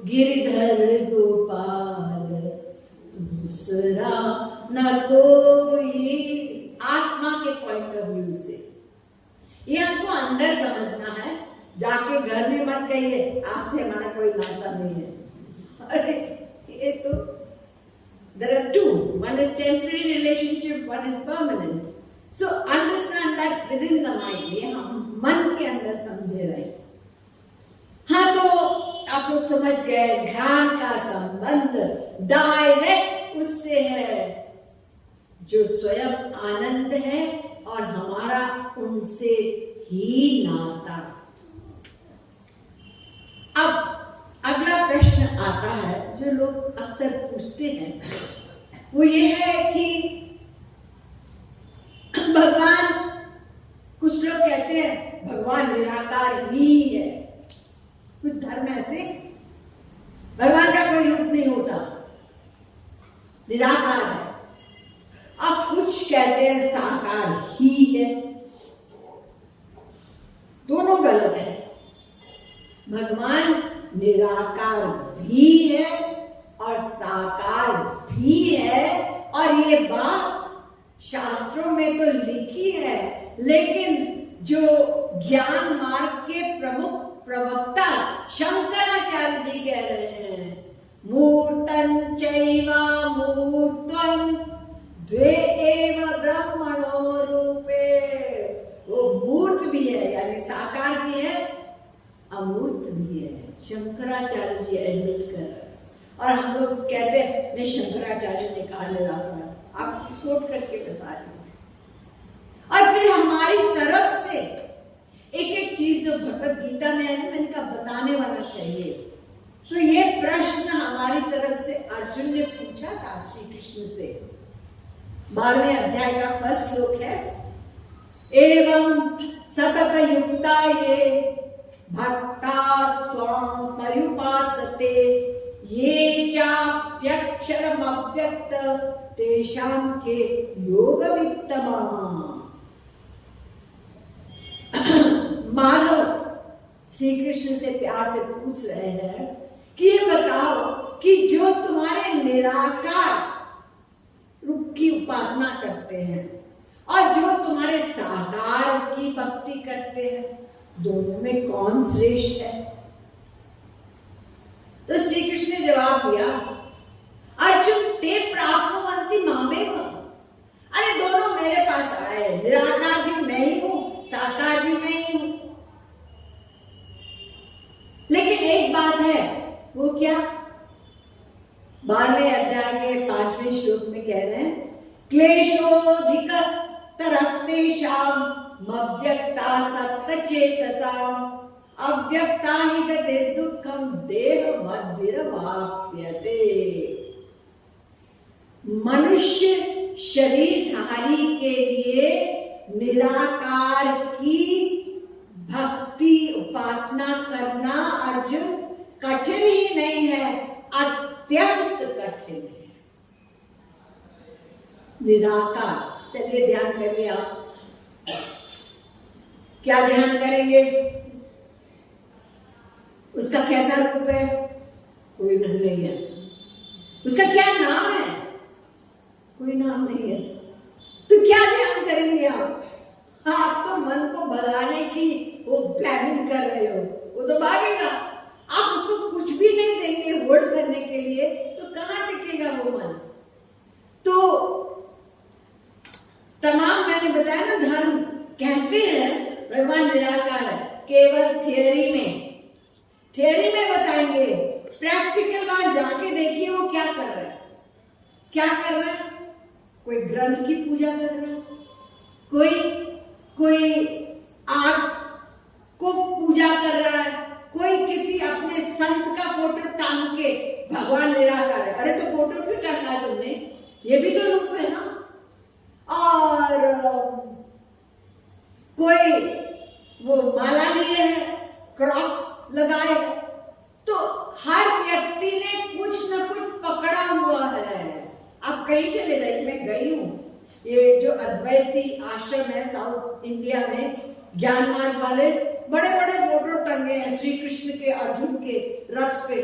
गिरधर गोपाल दूसरा न कोई। आत्मा के पॉइंट ऑफ व्यू से ये हमको अंदर समझना है, जाके घर में मत कहिए आपसे हमारा कोई नाता नहीं है। अरे ये तो there are two, one is temporary relationship, one is permanent. So understand that within the mind, ये हम मन के अंदर समझे रहे। हाँ, तो आप लोग समझ गए, ध्यान का संबंध डायरेक्ट उससे है जो स्वयं आनंद है और हमारा उनसे ही नाता। अब अगला प्रश्न आता है जो लोग अक्सर पूछते हैं, वो ये है कि भगवान, कुछ लोग कहते हैं भगवान निराकार ही है, कुछ धर्म ऐसे भगवान का कोई रूप नहीं होता, निराकार है। अब कुछ कहते हैं साकार ही है। दोनों गलत है। भगवान निराकार भी है और साकार भी है, और ये बात शास्त्रों में तो लिखी है, लेकिन जो ज्ञान मार्ग के प्रमुख प्रवक्ता शंकराचार्य जी कह रहे हैं, मूर्तं चैव मूर्त्वं द्वे एव ब्रह्मणो रूपे। वो मूर्त भी है यानी साकार भी है, अमूर्त भी है। शंकराचार्य जी एडमिट कर रहे हैं, और हम लोग कहते हैं नहीं शंकराचार्य ने कहा निराकार, आप कोट करके बता रहे हैं। और फिर हमारी तरफ से एक एक चीज जो भगवत गीता में है, मैंने कहा बताने वाला चाहिए। तो ये प्रश्न हमारी तरफ से अर्जुन ने पूछा था श्री कृष्ण से। 12वें अध्याय का फर्स्ट श्लोक है, एवं सतत युक्ता ये भक्तास्त्वां पर्युपासते ये चाप्यक्षरम अव्यक्त तेषां के योगवित्तमा। माधव श्री कृष्ण से प्यार से पूछ रहे हैं कि ये बताओ कि जो तुम्हारे निराकार रूप की उपासना करते हैं और जो तुम्हारे साकार की भक्ति करते हैं, दोनों में कौन श्रेष्ठ है? तो श्री कृष्ण ने जवाब दिया, अर्जुन ते प्राप्नुवन्ति मामेव। अरे दोनों मेरे पास आए, निराकार भी मैं ही हूं, साकार भी मैं ही हूं। लेकिन एक बात है, वो क्या? 12वें अध्याय के 5वें श्लोक में कह रहे हैं, क्लेशोधिक तरस्तेषां मव्यक्ता सत्तचेतसाम् अव्यक्ता हि गते दुःखं देहवद्भिर्वाप्यते। मनुष्य शरीरधारी के लिए निराकार की भक्ति उपासना करना अर्जुन कठिन ही नहीं है, अत्यंत कठिन है। निराकार, चलिए ध्यान करिए आप। क्या ध्यान करेंगे? उसका कैसा रूप है? कोई रूप नहीं है। उसका क्या नाम है? कोई नाम नहीं है। तो क्या ध्यान करेंगे आप? आप तो मन को भगाने की वो प्लानिंग कर रहे तमाम मैंने बताया ना, धर्म कहते हैं भगवान निराकार है, केवल थियरी में बताएंगे, प्रैक्टिकल वहां जाके देखिए वो क्या कर रहा है। क्या कर रहा है? कोई ग्रंथ की पूजा कर रहा है, कोई आग को पूजा कर रहा है, कोई किसी अपने संत का फोटो टांग के भगवान निराकार है। अरे तो फोटो क्यों टांगा तुमने? ये भी तो रूप है ना। और कोई वो माला लिए है, क्रॉस लगाए है। तो हर व्यक्ति ने कुछ न कुछ पकड़ा हुआ है। आप कहीं चले जाइए, मैं गई हूं, ये जो अद्वैती आश्रम है साउथ इंडिया में, ज्ञान मार्ग वाले, बड़े बड़े फोटो टंगे हैं श्री कृष्ण के, अर्जुन के रथ पे।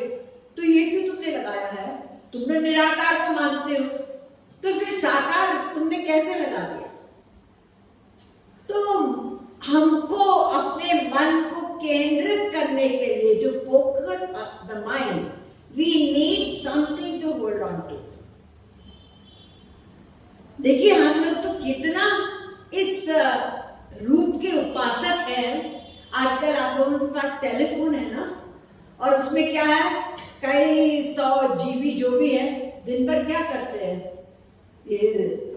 तो ये क्यों तुमने लगाया है? तुमने निराकार को मानते हो, तो फिर साकार तुमने कैसे लगा दिया? तो हमको अपने मन को केंद्रित करने के लिए, जो focus of the mind, we need something to hold on to. देखिए हम लोग तो कितना इस रूप के उपासक हैं। आजकल आप लोगों के पास टेलीफोन है ना, और उसमें क्या है, कई 100 जीबी जो भी है, दिन भर क्या करते हैं, ये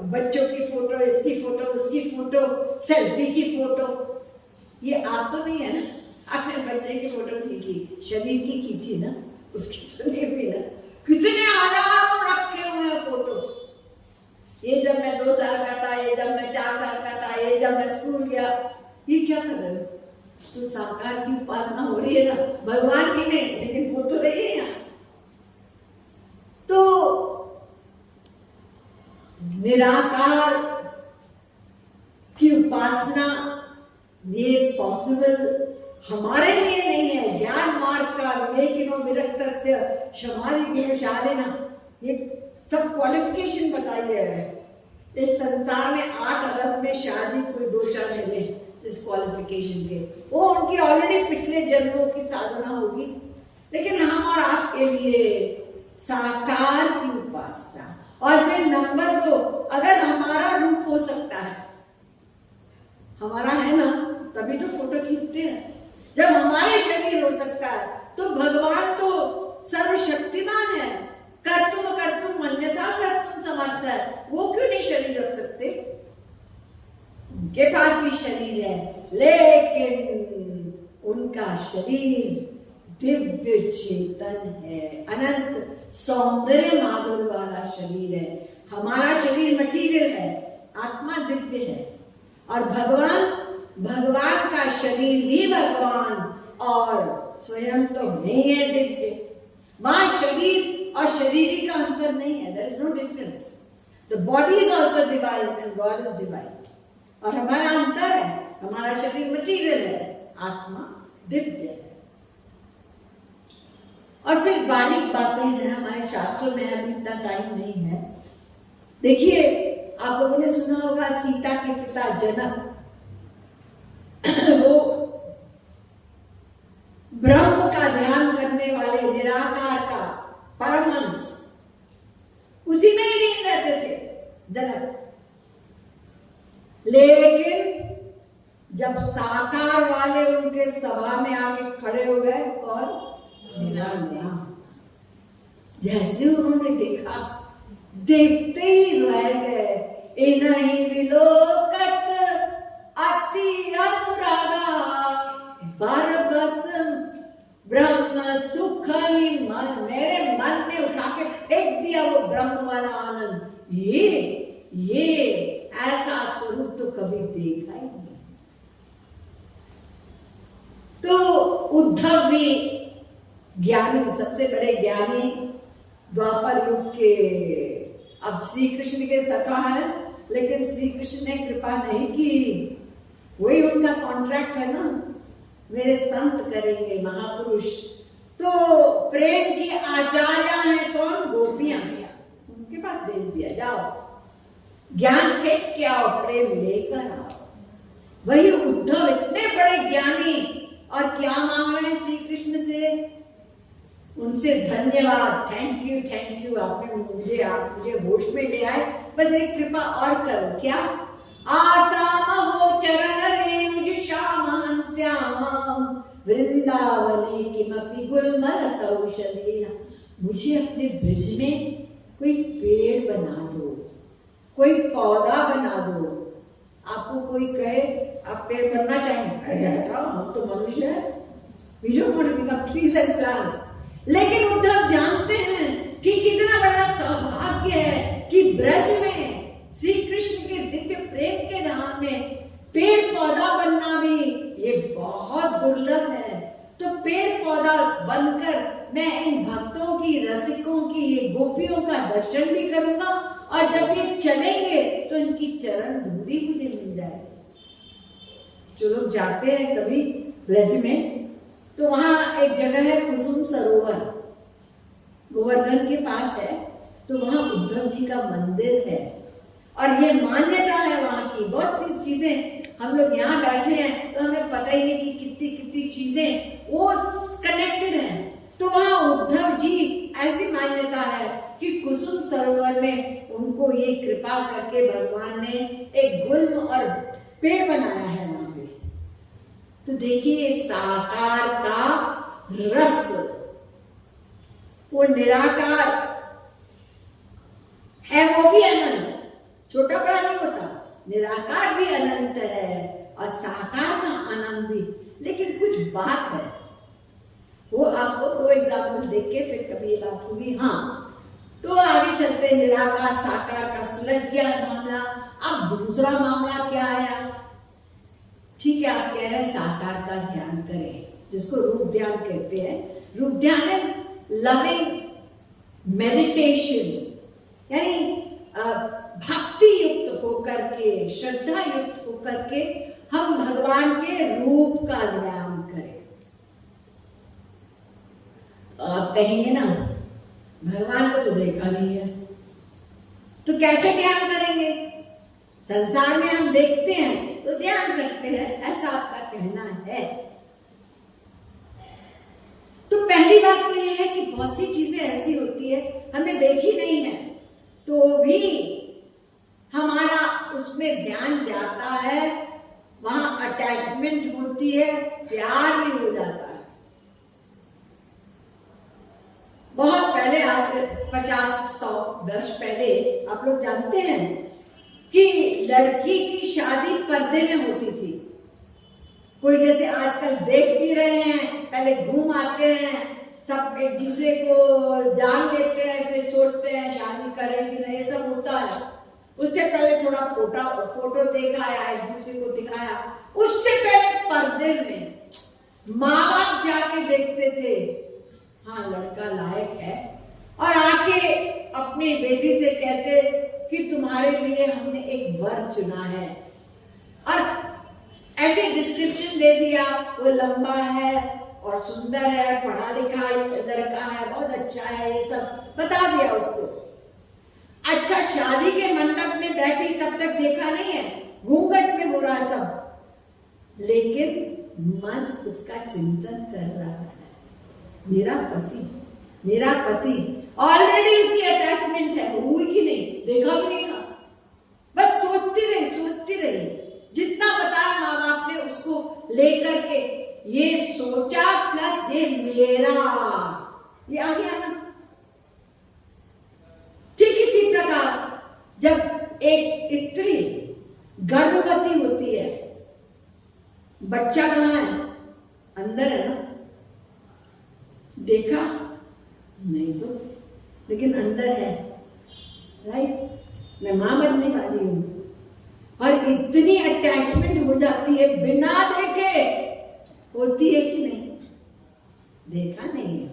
बच्चों की फोटो, इसकी फोटो, उसकी फोटो, सेल्फी की फोटो। ये आप तो नहीं है ना, आपने बच्चे की फोटो खींची, शरीर की खींची ना, उसकी तो नहीं हुई ना। कितने हजारों रखे हुए हैं फोटो। ये जब मैं 2 साल का था, ये जब मैं 4 साल का था, ये जब मैं स्कूल गया। ये क्या कर रहे हो? तो साकार की उपासना हो रही है ना, भगवान की नहीं, लेकिन वो तो रही है। तो निराकार की उपासना ये पॉसिबल हमारे लिए नहीं है। ज्ञान मार्ग का विवेकिनो विरक्तस्य समाधि गुणशालिना, ये सब क्वालिफिकेशन बताई है। इस संसार में 8 अरब में शादी कोई 2-4 मिले इस क्वालिफिकेशन के, वो उनकी ऑलरेडी पिछले जन्मों की साधना होगी। लेकिन हम और आपके लिए साकार की उपासना। और फिर नंबर 2, अगर हमारा रूप हो सकता है, हमारा है ना, तभी तो फोटो खींचते हैं। जब हमारे शरीर हो सकता है, तो भगवान तो सर्वशक्तिमान है, कर्तुम मन्यता कर्तुम समर्थ है, वो क्यों नहीं शरीर रख सकते? उनके पास भी शरीर है, लेकिन उनका शरीर दिव्य चेतन है, अनंत सौंदर्य माधुर्य वाला शरीर है। हमारा शरीर मटीरियल है, आत्मा दिव्य है। और भगवान का शरीर भी भगवान और स्वयं तो नहीं है दिव्य। वहां शरीर और शरीरी का अंतर नहीं है, there is no difference. The body is also divine and God is divine. और हमारा अंतर है, हमारा शरीर मटीरियल है, आत्मा दिव्य है। और फिर बारीक बातें हैं हमारे शास्त्रों में, अभी इतना टाइम नहीं है। देखिए, आप लोगों ने सुना होगा सीता के पिता जनक, वो ब्रह्म का ध्यान करने वाले निराकार का परमहंस, उसी में ही लीन रहते थे जनक। लेकिन जब साकार वाले उनके सभा में आके खड़े हो गए, कौन? जैसे उन्होंने देखा, देखते ही रह गए। इन्हीं विलोकत अति अनुरागा, बरबस ब्रह्म सुख ही मन, मेरे मन में उठा के फेंक दिया वो ब्रह्म वाला आनंद। ये ऐसा स्वरूप तो कभी देखा ही नहीं। तो उद्धव भी ज्ञानी, सबसे बड़े ज्ञानी द्वापर युग के, अब श्री कृष्ण के सखा हैं, लेकिन श्री कृष्ण ने कृपा नहीं की। वही उनका कॉन्ट्रैक्ट है ना, मेरे संत करेंगे महापुरुष। तो प्रेम की आचार्य है कौन? गोपियां। उनके पास भेज दिया, जाओ ज्ञान फेंक के आओ, प्रेम लेकर आओ। वही उद्धव इतने बड़े ज्ञानी, और क्या मांग रहे हैं श्री कृष्ण से? उनसे धन्यवाद, थैंक यू, आपने मुझे होश में ले आए, बस एक कृपा और करो। क्या? आसाम हो चरण रेणुज श्यामान श्याम वृंदावने किमपि गुलमलत औषधीना। मुझे अपने ब्रिज में कोई पेड़ बना दो, कोई पौधा बना दो। आपको कोई कहे आप पेड़ बनना चाहेंगे, अरे हटाओ हम तो मनुष्य है, we don't want to become trees and plants। लेकिन उद्धव जानते हैं कि कितना बड़ा सौभाग्य है कि ब्रज में श्री कृष्ण के दिव्य प्रेम के धाम में पेड़ पौधा बनना भी ये बहुत दुर्लभ है। तो पेड़ पौधा बनकर मैं इन भक्तों की, रसिकों की, ये गोपियों का दर्शन भी करूंगा और जब ये चलेंगे तो इनकी चरण धूली मुझे मिल जाएगी। जो लोग जाते हैं कभी ब्रज में तो वहां एक जगह है कुसुम सरोवर, गोवर्धन के पास है, तो वहां उद्धव जी का मंदिर है और ये मान्यता है वहां की। बहुत सी चीजें हम लोग यहाँ बैठे हैं तो हमें पता ही नहीं कि कितनी कितनी चीजें वो कनेक्टेड हैं। तो वहां उद्धव जी ऐसी मान्यता है कि कुसुम सरोवर में उनको ये कृपा करके भगवान ने एक गुल्म और पेड़ बनाया है वहां पे। तो देखिए साकार का रस, वो निराकार है, वो भी अनंत, छोटा बड़ा नहीं होता, निराकार भी अनंत है और साकार का आनंद भी। लेकिन कुछ बात है, वो आपको दो एग्जाम्पल देख के फिर कभी ये बात होगी। हाँ, तो आगे चलते हैं, निराकार साकार का सुलझ गया मामला। अब दूसरा मामला क्या आया? ठीक है, आप कह रहे हैं साकार का ध्यान करें, जिसको रूप ध्यान कहते हैं। रूप ध्यान है लविंग मेडिटेशन, यानी भक्ति युक्त होकर के, श्रद्धा युक्त होकर के हम भगवान के रूप का ध्यान करें। तो आप कहेंगे ना भगवान को तो देखा नहीं है, तो कैसे ध्यान करेंगे? संसार में हम देखते हैं तो ध्यान करते हैं, ऐसा आपका कहना है। तो पहली बात तो यह है कि बहुत सी चीजें ऐसी होती है हमने देखी नहीं है तो भी हमारा उसमें ध्यान जाता है, वहां अटैचमेंट होती है, प्यार भी हो जाता है। बहुत पहले, आज से 50-100 वर्ष पहले, आप लोग जानते हैं कि लड़की की शादी पर्दे में होती थी। कोई जैसे आजकल देख भी रहे हैं, पहले घूम आते हैं, सब एक दूसरे को जान लेते हैं, फिर सोचते हैं शादी करें कि नहीं, ये सब होता है। उससे पहले थोड़ा फोटो देखा या एक दूसरे को दिखाया। उससे पहले पर्दे में माँ बाप जाके देखते थे, हाँ लड़का लायक है, और आके अपनी बेटी से कहते कि तुम्हारे लिए हमने एक वर चुना है, और ऐसे डिस्क्रिप्शन दे दिया, वो लंबा है और सुंदर है, पढ़ा लिखा लड़का है, बहुत अच्छा है, ये सब बता दिया उसको। अच्छा, शादी के मंडप में बैठी तब तक देखा नहीं है, घूंघट में हो रहा है सब, लेकिन मन उसका चिंतन कर रहा है, मेरा पति ऑलरेडी उसकी अटैचमेंट है, हुई कि नहीं, देखा भी नहीं था, बस सोचती रही। जितना बताया माँ बाप ने उसको लेकर के, ये सोचा प्लस ये मेरा, ये आ गया ना। ठीक इसी प्रकार जब एक स्त्री गर्भवती होती है, बच्चा कहाँ है? अंदर है ना, देखा नहीं तो, लेकिन अंदर है, राइट? मैं मां बनने वाली हूं, और इतनी अटैचमेंट हो जाती है बिना देखे, होती है कि नहीं? देखा नहीं है।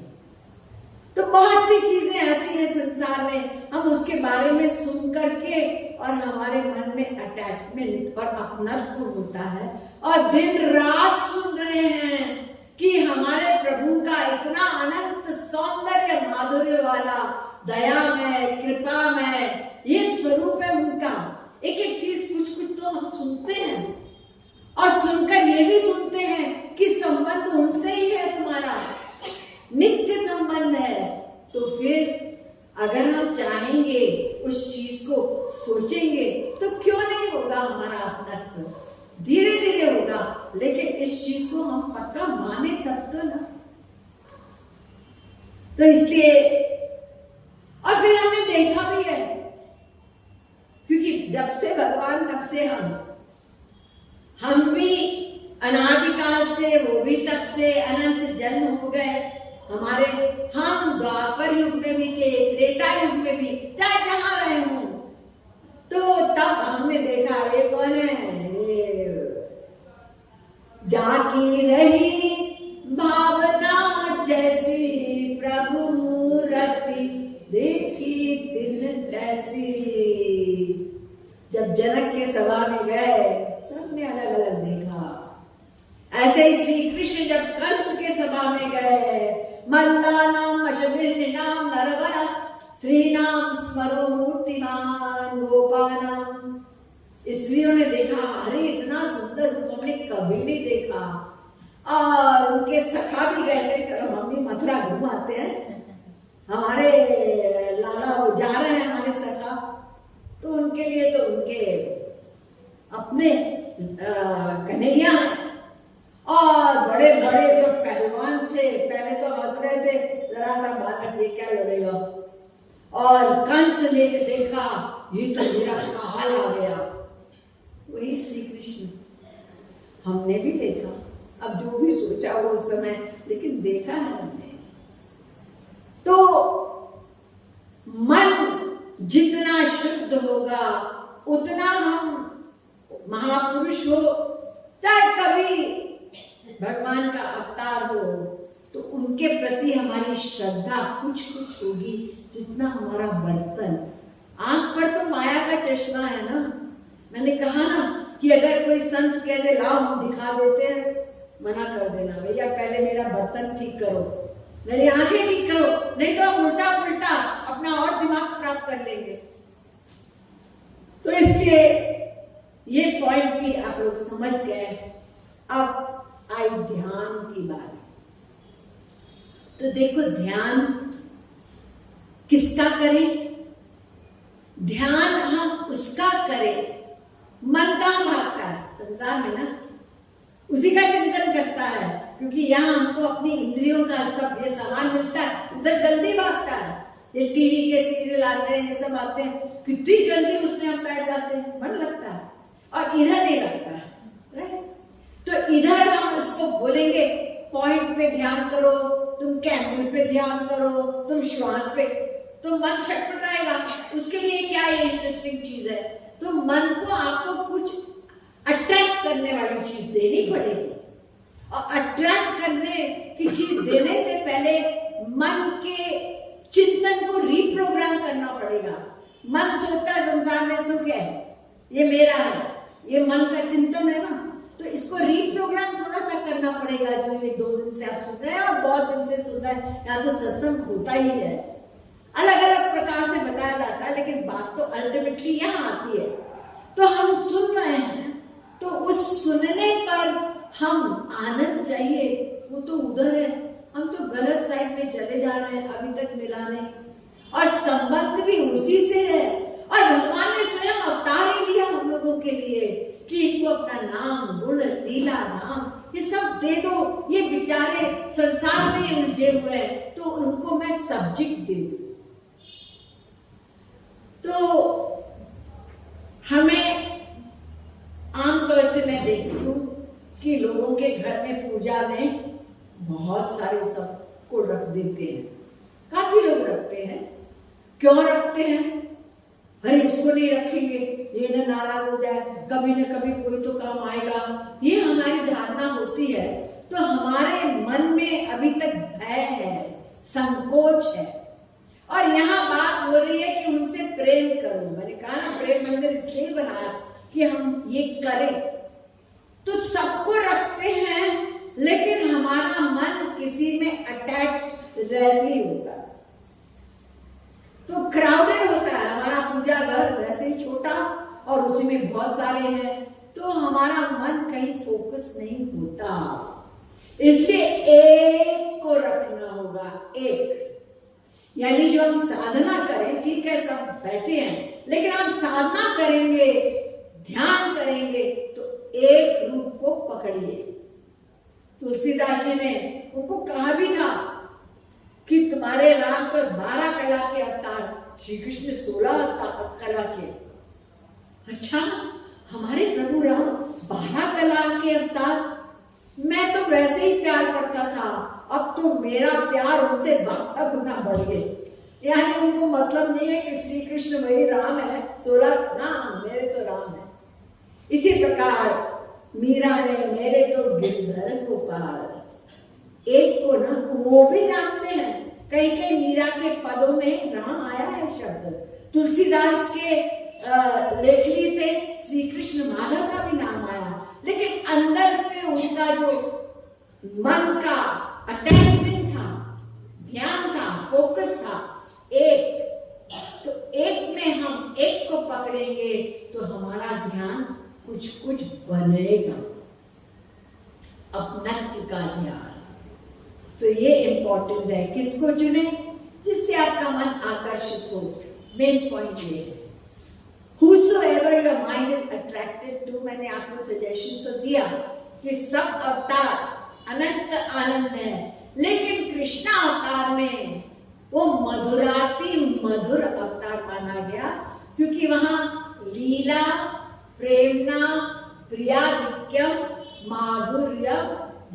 तो बहुत सी चीजें ऐसी हैं संसार में, हम उसके बारे में सुन करके और हमारे मन में अटैचमेंट और अपनत्व होता है, और दिन रात सुन रहे हैं कि हमारे प्रभु का इतना अनंत सौंदर्य माधुर्य वाला, दयामय, कृपामय ये स्वरूप है उनका। एक एक चीज कुछ तो हम सुनते हैं, और सुनकर ये भी सुनते हैं कि संबंध उनसे ही है, तुम्हारा नित्य संबंध है। तो फिर अगर हम चाहेंगे, उस चीज को सोचेंगे, तो क्यों नहीं होगा हमारा लेकिन इस चीज को हम पक्का माने तब तो ना। तो इसलिए, और फिर हमने देखा भी है, क्योंकि जब से भगवान तब से हम भी अनादिकाल से, वो भी तब से अनंत जन्म हो गए हमारे। हम द्वापर युग में भी थे, त्रेता युग में भी, चाहे जहां रहे हों, तो तब हमने देखा ये कौन है, जाकी रही भावना जैसी, प्रभु मूर्ति देखी तिन तैसी। जब जनक के सभा में गए, सबने अलग अलग देखा। ऐसे ही श्री कृष्ण जब कंस के सभा में गए, मल्लानाम अशविनाम नरवरा, श्री नाम स्मरो मूर्तिमान गोपानाम। स्त्रियों ने देखा, अरे इतना सुंदर रूप हमने कभी नहीं देखा। और उनके सखा भी गए थे, चलो मम्मी मथुरा घुमाते हैं, हमारे लाला वो जा रहे हैं हमारे सखा। तो उनके लिए तो उनके अपने कन्हैया, और बड़े बड़े जो पहलवान थे, पहले तो हंस रहे थे, जरा सा बालक ये क्या लड़ेगा। और कंस ने देखा, ये तो मेरा काल आ गया। वही श्री कृष्ण हमने भी देखा, अब जो भी सोचा वो उस समय, लेकिन देखा है हमने। तो मन जितना शुद्ध होगा उतना हम महापुरुष हो, चाहे कभी भगवान का अवतार हो, तो उनके प्रति हमारी श्रद्धा कुछ कुछ होगी। जितना हमारा बर्तन, आंख पर तो माया का चश्मा है ना। मैंने कहा ना कि अगर कोई संत कह दे लाओ हम दिखा देते हैं, मना कर देना, भैया पहले मेरा बर्तन ठीक करो, मेरी आंखें ठीक करो, नहीं तो उल्टा पुल्टा अपना और दिमाग खराब कर लेंगे। तो इसलिए ये पॉइंट भी आप लोग समझ गए। अब आई ध्यान की बात। तो देखो, ध्यान किसका करें? ध्यान हम उसका करें, मन कहां भागता है संसार में ना, उसी का चिंतन करता है। क्योंकि यहाँ हमको अपनी इंद्रियों का सब ये सामान मिलता है, उधर जल्दी भागता है। ये टीवी के सीरियल आते हैं, ये सब आते हैं, कितनी जल्दी उसमें हम बैठ जाते हैं, मन लगता है, और इधर नहीं लगता है, राइट? तो इधर हम उसको बोलेंगे पॉइंट पे ध्यान करो, तुम कैंडल पे ध्यान करो, तुम श्वास पे, तो मन छटपटाएगा। उसके लिए क्या ये इंटरेस्टिंग चीज है, तो मन को आपको कुछ अट्रैक्ट करने वाली चीज देनी पड़ेगी। और अट्रैक्ट करने की चीज देने से पहले मन के चिंतन को रीप्रोग्राम करना पड़ेगा। मन सोचता है संसार में सुख है, ये मेरा है, ये मन का चिंतन है ना, तो इसको रीप्रोग्राम थोड़ा सा करना पड़ेगा। जो ये 2 दिन से आप सुन रहे हैं और बहुत दिन से सुन रहे हैं, यहाँ तो सत्संग होता ही है, अलग अलग प्रकार से बताया जाता है, लेकिन बात तो अल्टीमेटली यहाँ आती है। तो हम सुन रहे हैं, तो उस सुनने पर हम आनंद चाहिए, वो तो उधर है, हम तो गलत साइड में चले जा रहे हैं, अभी तक मिला नहीं। और संबंध भी उसी से है, और भगवान ने स्वयं अवतार ही लिया हम लोगों के लिए कि इनको अपना नाम, गुण, लीला, नाम ये सब दे दो। ये बेचारे संसार में उलझे हुए हैं, तो उनको मैं सब्जेक्ट दे दूं। तो हमें आमतौर से मैं देखती हूँ कि लोगों के घर में पूजा में बहुत सारे सबको रख देते हैं, काफी लोग रखते हैं। क्यों रखते हैं? अरे इसको नहीं रखेंगे ये न नाराज हो जाए, कभी न कभी कोई तो काम आएगा, ये हमारी धारणा होती है। तो हमारे मन में अभी तक भय है, संकोच है, और यहाँ बात हो रही है कि उनसे प्रेम करो। मैंने कहा ना, प्रेम मंदिर इसलिए बनाया कि हम ये करें। तो सबको रखते हैं, लेकिन हमारा मन किसी में अटैच रेयरली होता है, तो क्राउडेड होता है हमारा पूजा घर, वैसे ही छोटा और उसी में बहुत सारे हैं, तो हमारा मन कहीं फोकस नहीं होता। इसलिए एक को रखना होगा, एक, यानी जो हम साधना करें, ठीक है सब बैठे हैं, लेकिन हम साधना करेंगे, ध्यान करेंगे, तो एक रूप को पकड़िए। तुलसीदास जी ने उनको कहा भी था कि तुम्हारे राम तो 12 कला के अवतार, श्री कृष्ण 16 कला के। अच्छा, हमारे प्रभु राम 12 कला के अवतार? मैं तो वैसे ही प्यार करता था, अब तो मेरा प्यार उनसे 12 गुना बढ़ गए। यानी उनको मतलब नहीं है कि श्री कृष्ण वही राम है 16 ना, मेरे तो राम है। इसी प्रकार मीरा ने मेरे तो गिरधर गोपाल, एक को ना वो भी जानते हैं, कई कई मीरा के पदों में राम आया है शब्द। तुलसीदास के लेखनी से श्री कृष्ण माधव का भी नाम आया, लेकिन अंदर से उनका जो मन का अटैचमेंट था, ध्यान था, फोकस था एक। तो एक में हम एक को पकड़ेंगे तो हमारा ध्यान कुछ कुछ बनेगा, अपनत्व का ध्यान। तो ये इंपॉर्टेंट है, किसको चुने? जिससे आपका मन आकर्षित हो। मेन पॉइंट ये है, whosoever your mind is attracted to, मैंने आपको सजेशन तो दिया कि सब अवतार अनंत आनंद है, लेकिन कृष्णा अवतार में वो मधुराति मधुर अवतार माना गया, क्योंकि वहां लीला, प्रेमना, प्रियाधिक्यम, माधुर्य,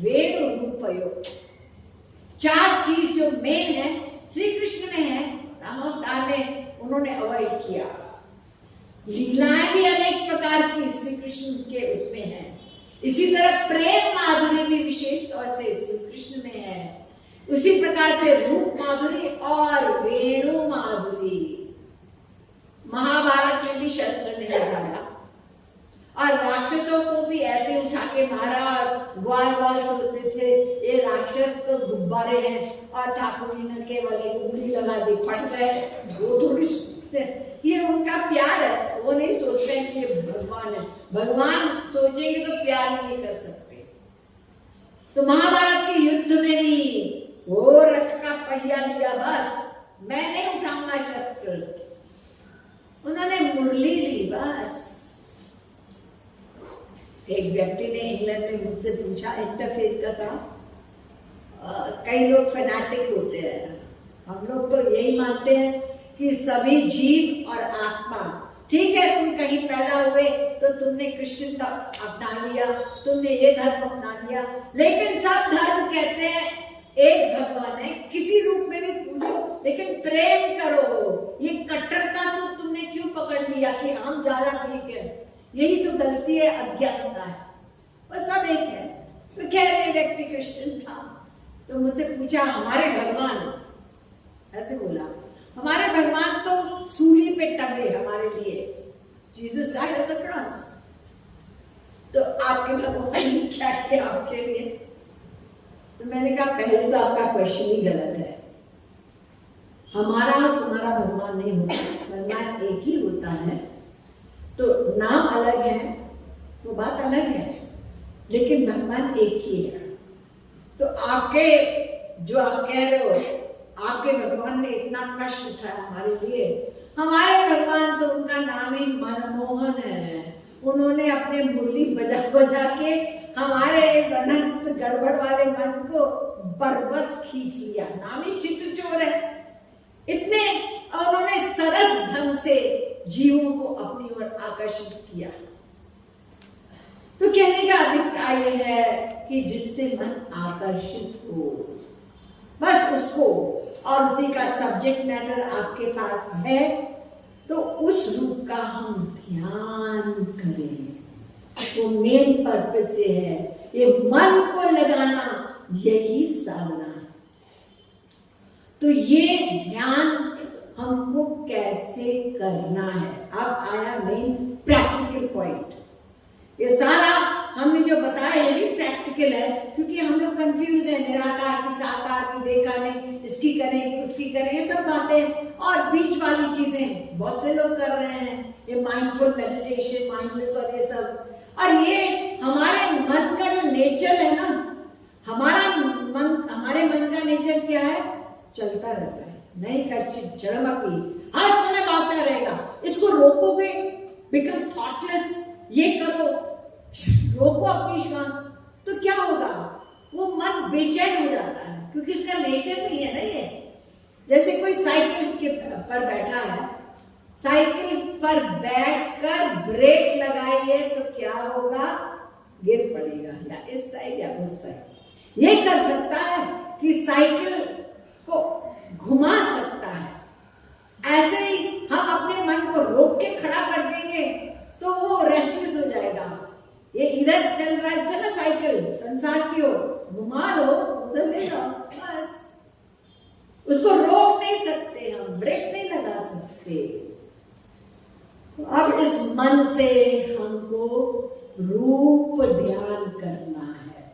वेणु रूपयोग, 4 चीज जो मेन है श्री कृष्ण में है, राम अवतार में उन्होंने अवॉइड किया। लीलाएं भी अनेक प्रकार की श्री कृष्ण के उसमें है। इसी तरह प्रेम माधुरी भी विशेष तौर से श्री कृष्ण में है। उसी प्रकार से रूप माधुरी और वेणु माधुरी। महाभारत में भी शस्त्र नहीं लगाया और राक्षसों को भी ऐसे उठा के मारा, ग्वाल ग्वाल सोचते थे ये राक्षस तो गुब्बारे हैं, और ठाकुर जी ने केवल एक उंगली लगा दी, फट गए। वो थोड़ी सोचते ये उनका प्यार है, वो नहीं सोचते हैं कि ये भगवान है। भगवान सोचेंगे तो प्यार नहीं कर सकते। तो महाभारत के युद्ध में भी वो रथ का पहिया लिया, बस मैं नहीं उठाऊंगा शस्त्र, उन्होंने मुरली ली बस। एक व्यक्ति ने इंग्लैंड में मुझसे पूछा, इंटरफेथ का था। कई लोग फैनाटिक होते हैं, हम लोग तो यही मानते हैं कि सभी जीव और आत्मा, ठीक है तुम कहीं पैदा हुए तो तुमने क्रिश्चियन अपना लिया, तुमने ये धर्म अपना लिया, लेकिन सब धर्म कहते हैं एक भगवान है, किसी रूप में भी पूजो लेकिन प्रेम करो। ये कट्टरता तो तुमने क्यों पकड़ लिया कि हम ज्यादा ठीक है? यही तो गलती है, अज्ञानता है। वो सब एक है। तो खैर ये व्यक्ति क्रिश्चियन था, तो मुझसे पूछा हमारे भगवान, ऐसे बोला हमारे भगवान तो सूली पे टंगे हमारे लिए, Jesus died on the cross, तो आपके भगवान ने क्या किया आपके लिए? तो मैंने कहा पहले तो आपका क्वेश्चन ही गलत है। हमारा और तुम्हारा भगवान नहीं होता, भगवान एक ही होता है। तो नाम अलग है, वो बात अलग है, लेकिन भगवान एक ही है। तो आपके जो आप कह रहे हो आपके भगवान ने इतना कष्ट उठाया हमारे लिए, हमारे भगवान तो उनका नाम ही मनमोहन है। उन्होंने अपने मुरली बजा बजा के हमारे इस अनंत गड़बड़ वाले मन को बरबस खींच लिया। नाम ही चित्तचोर है। इतने उन्होंने सरस ढंग से जीवों को अपनी ओर आकर्षित किया। तो कहने का अभिप्राय यह है कि जिससे मन आकर्षित हो, बस उसको, और उसी का सब्जेक्ट मैटर आपके पास है, तो उस रूप का हम ध्यान करें। तो मेन पर्पस ये है, ये मन को लगाना, यही साधना है। तो ये ध्यान हमको कैसे करना है, अब आया मेन प्रैक्टिकल पॉइंट। ये सारा हमने जो बताया ये भी प्रैक्टिकल है, क्योंकि हम लोग कंफ्यूज है, निराकार की, साकार की, देखा नहीं, इसकी करें उसकी करें, ये सब बातें और बीच वाली चीजें बहुत से लोग कर रहे हैं, ये माइंडफुल मेडिटेशन, माइंडलेस और ये सब। और ये हमारे मन का जो नेचर है ना, हमारे मन का नेचर क्या है? चलता रहता है, नहीं कच्चित जड़मपी, हर समय भागता रहेगा। इसको रोकोगे, बिकम थॉटलेस, ये करो, रोको अपनी श्वास, बेचैन हो जाता है, क्योंकि इसका नेचर नहीं है ना ये। जैसे कोई साइकिल के पर बैठा है, साइकिल पर बैठकर ब्रेक लगाइए तो क्या होगा, गिर पड़ेगा, या इस साइड या उस साइड। ये कर सकता है कि साइकिल को घुमा सकता है। ऐसे ही हम अपने मन को रोक के खड़ा कर देंगे तो वो रेस्टलेस हो जाएगा। ये इधर चल रहा है ना साइकिल, संसार की ओर, घुमा दो उधर ले जाओ, बस। उसको रोक नहीं सकते, हम ब्रेक नहीं लगा सकते। अब इस मन से हमको रूप ध्यान करना है।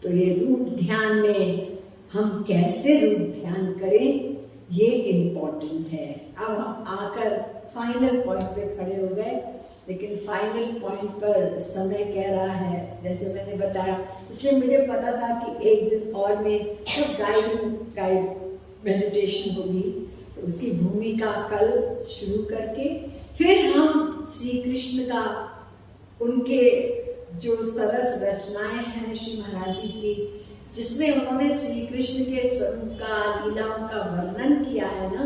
तो ये रूप ध्यान में हम कैसे रूप ध्यान करें, ये इम्पोर्टेंट है। अब हम आकर फाइनल पॉइंट पे खड़े हो गए, लेकिन फाइनल पॉइंट पर समय कह रहा है, जैसे मैंने बताया, इसलिए मुझे पता था कि एक दिन और में सब गाइड मेडिटेशन होगी। तो उसकी भूमिका कल शुरू करके फिर हम श्री कृष्ण का, उनके जो सरस रचनाएं हैं श्री महाराज जी की, जिसमें उन्होंने श्री कृष्ण के स्वरूप का, लीलाओं का वर्णन किया है ना,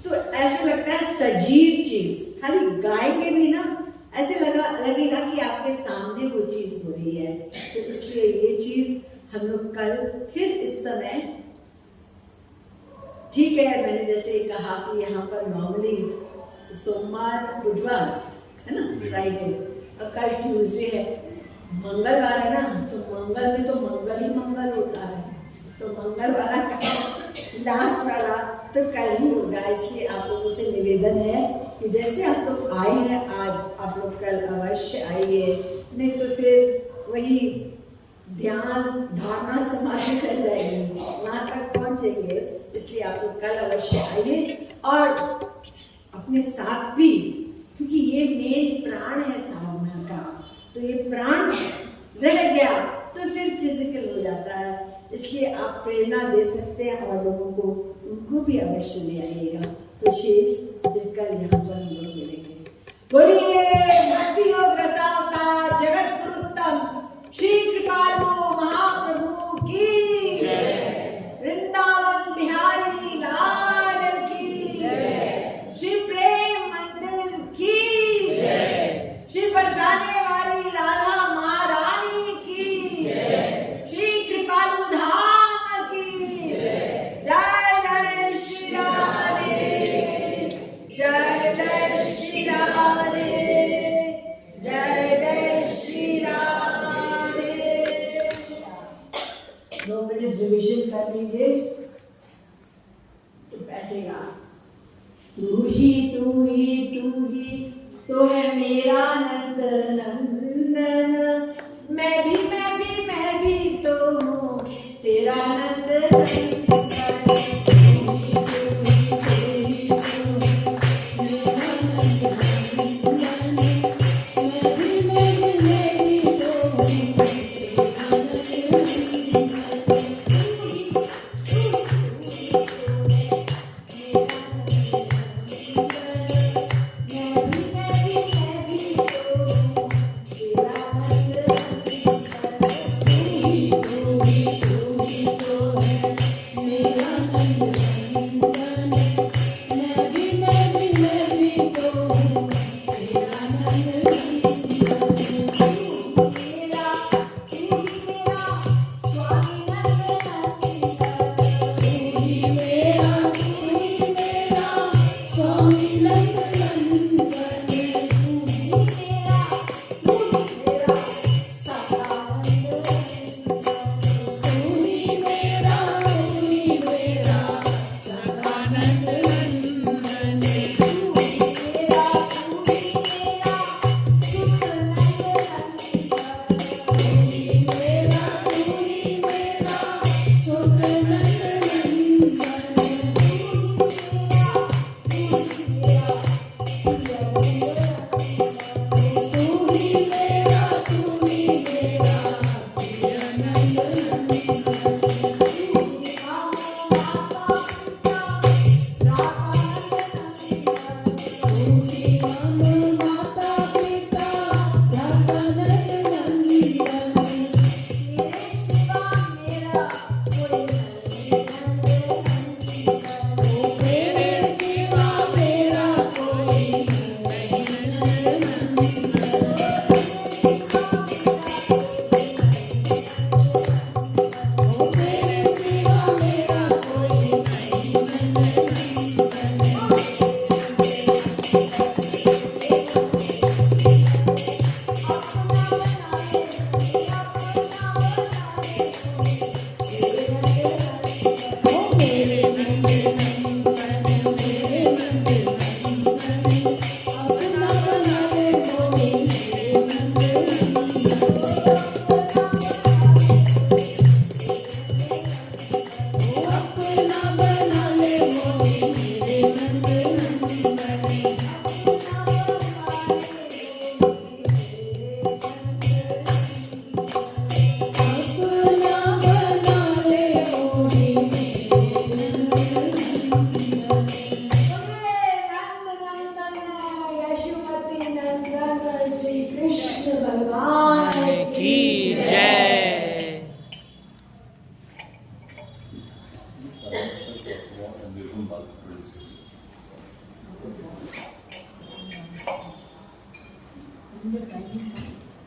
तो ऐसे लगता है सजीव चीज, खाली गाएंगे भी ना ऐसे लगेगा कि आपके सामने वो चीज हो रही है। तो इसलिए ये चीज हम लोग कल फिर इस समय, ठीक है, मैंने जैसे कहा कि यहाँ पर नॉर्मली सोमवार बुधवार है ना, फ्राइडे, और कल ट्यूसडे है, मंगलवार है ना, तो मंगल में तो मंगल ही मंगल होता है, तो मंगल वाला लास्ट वाला तो कल ही होगा। इसलिए आप लोगों से निवेदन है कि जैसे आप लोग आए हैं आज, आप लोग कल अवश्य आइए, नहीं तो फिर वही ध्यान धारणा समाधि कर जाएगी, वहां तक पहुंचेंगे। इसलिए आप लोग कल अवश्य आइए और अपने साथ भी, क्योंकि ये मेन प्राण है साधना का, तो ये प्राण रह गया तो फिर फिजिकल हो जाता है। इसलिए आप प्रेरणा दे सकते हैं और लोगों को, उनको भी अवश्य ले आइएगा। तो शेष फिर कल यहाँ पर हम लोग मिलेंगे। बोलिए भक्ति योग रसावतार जगत गुरुत्तम श्री कृपालु महाप्रभु की जय, वृंदावन बिहारी लाल की जय, श्री प्रेम मंदिर की जय, श्री बरसाने वाली राधा महारानी की जय, श्री कृपालु धाम की जय। जय जय श्री राधे, जय जय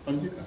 पंजे का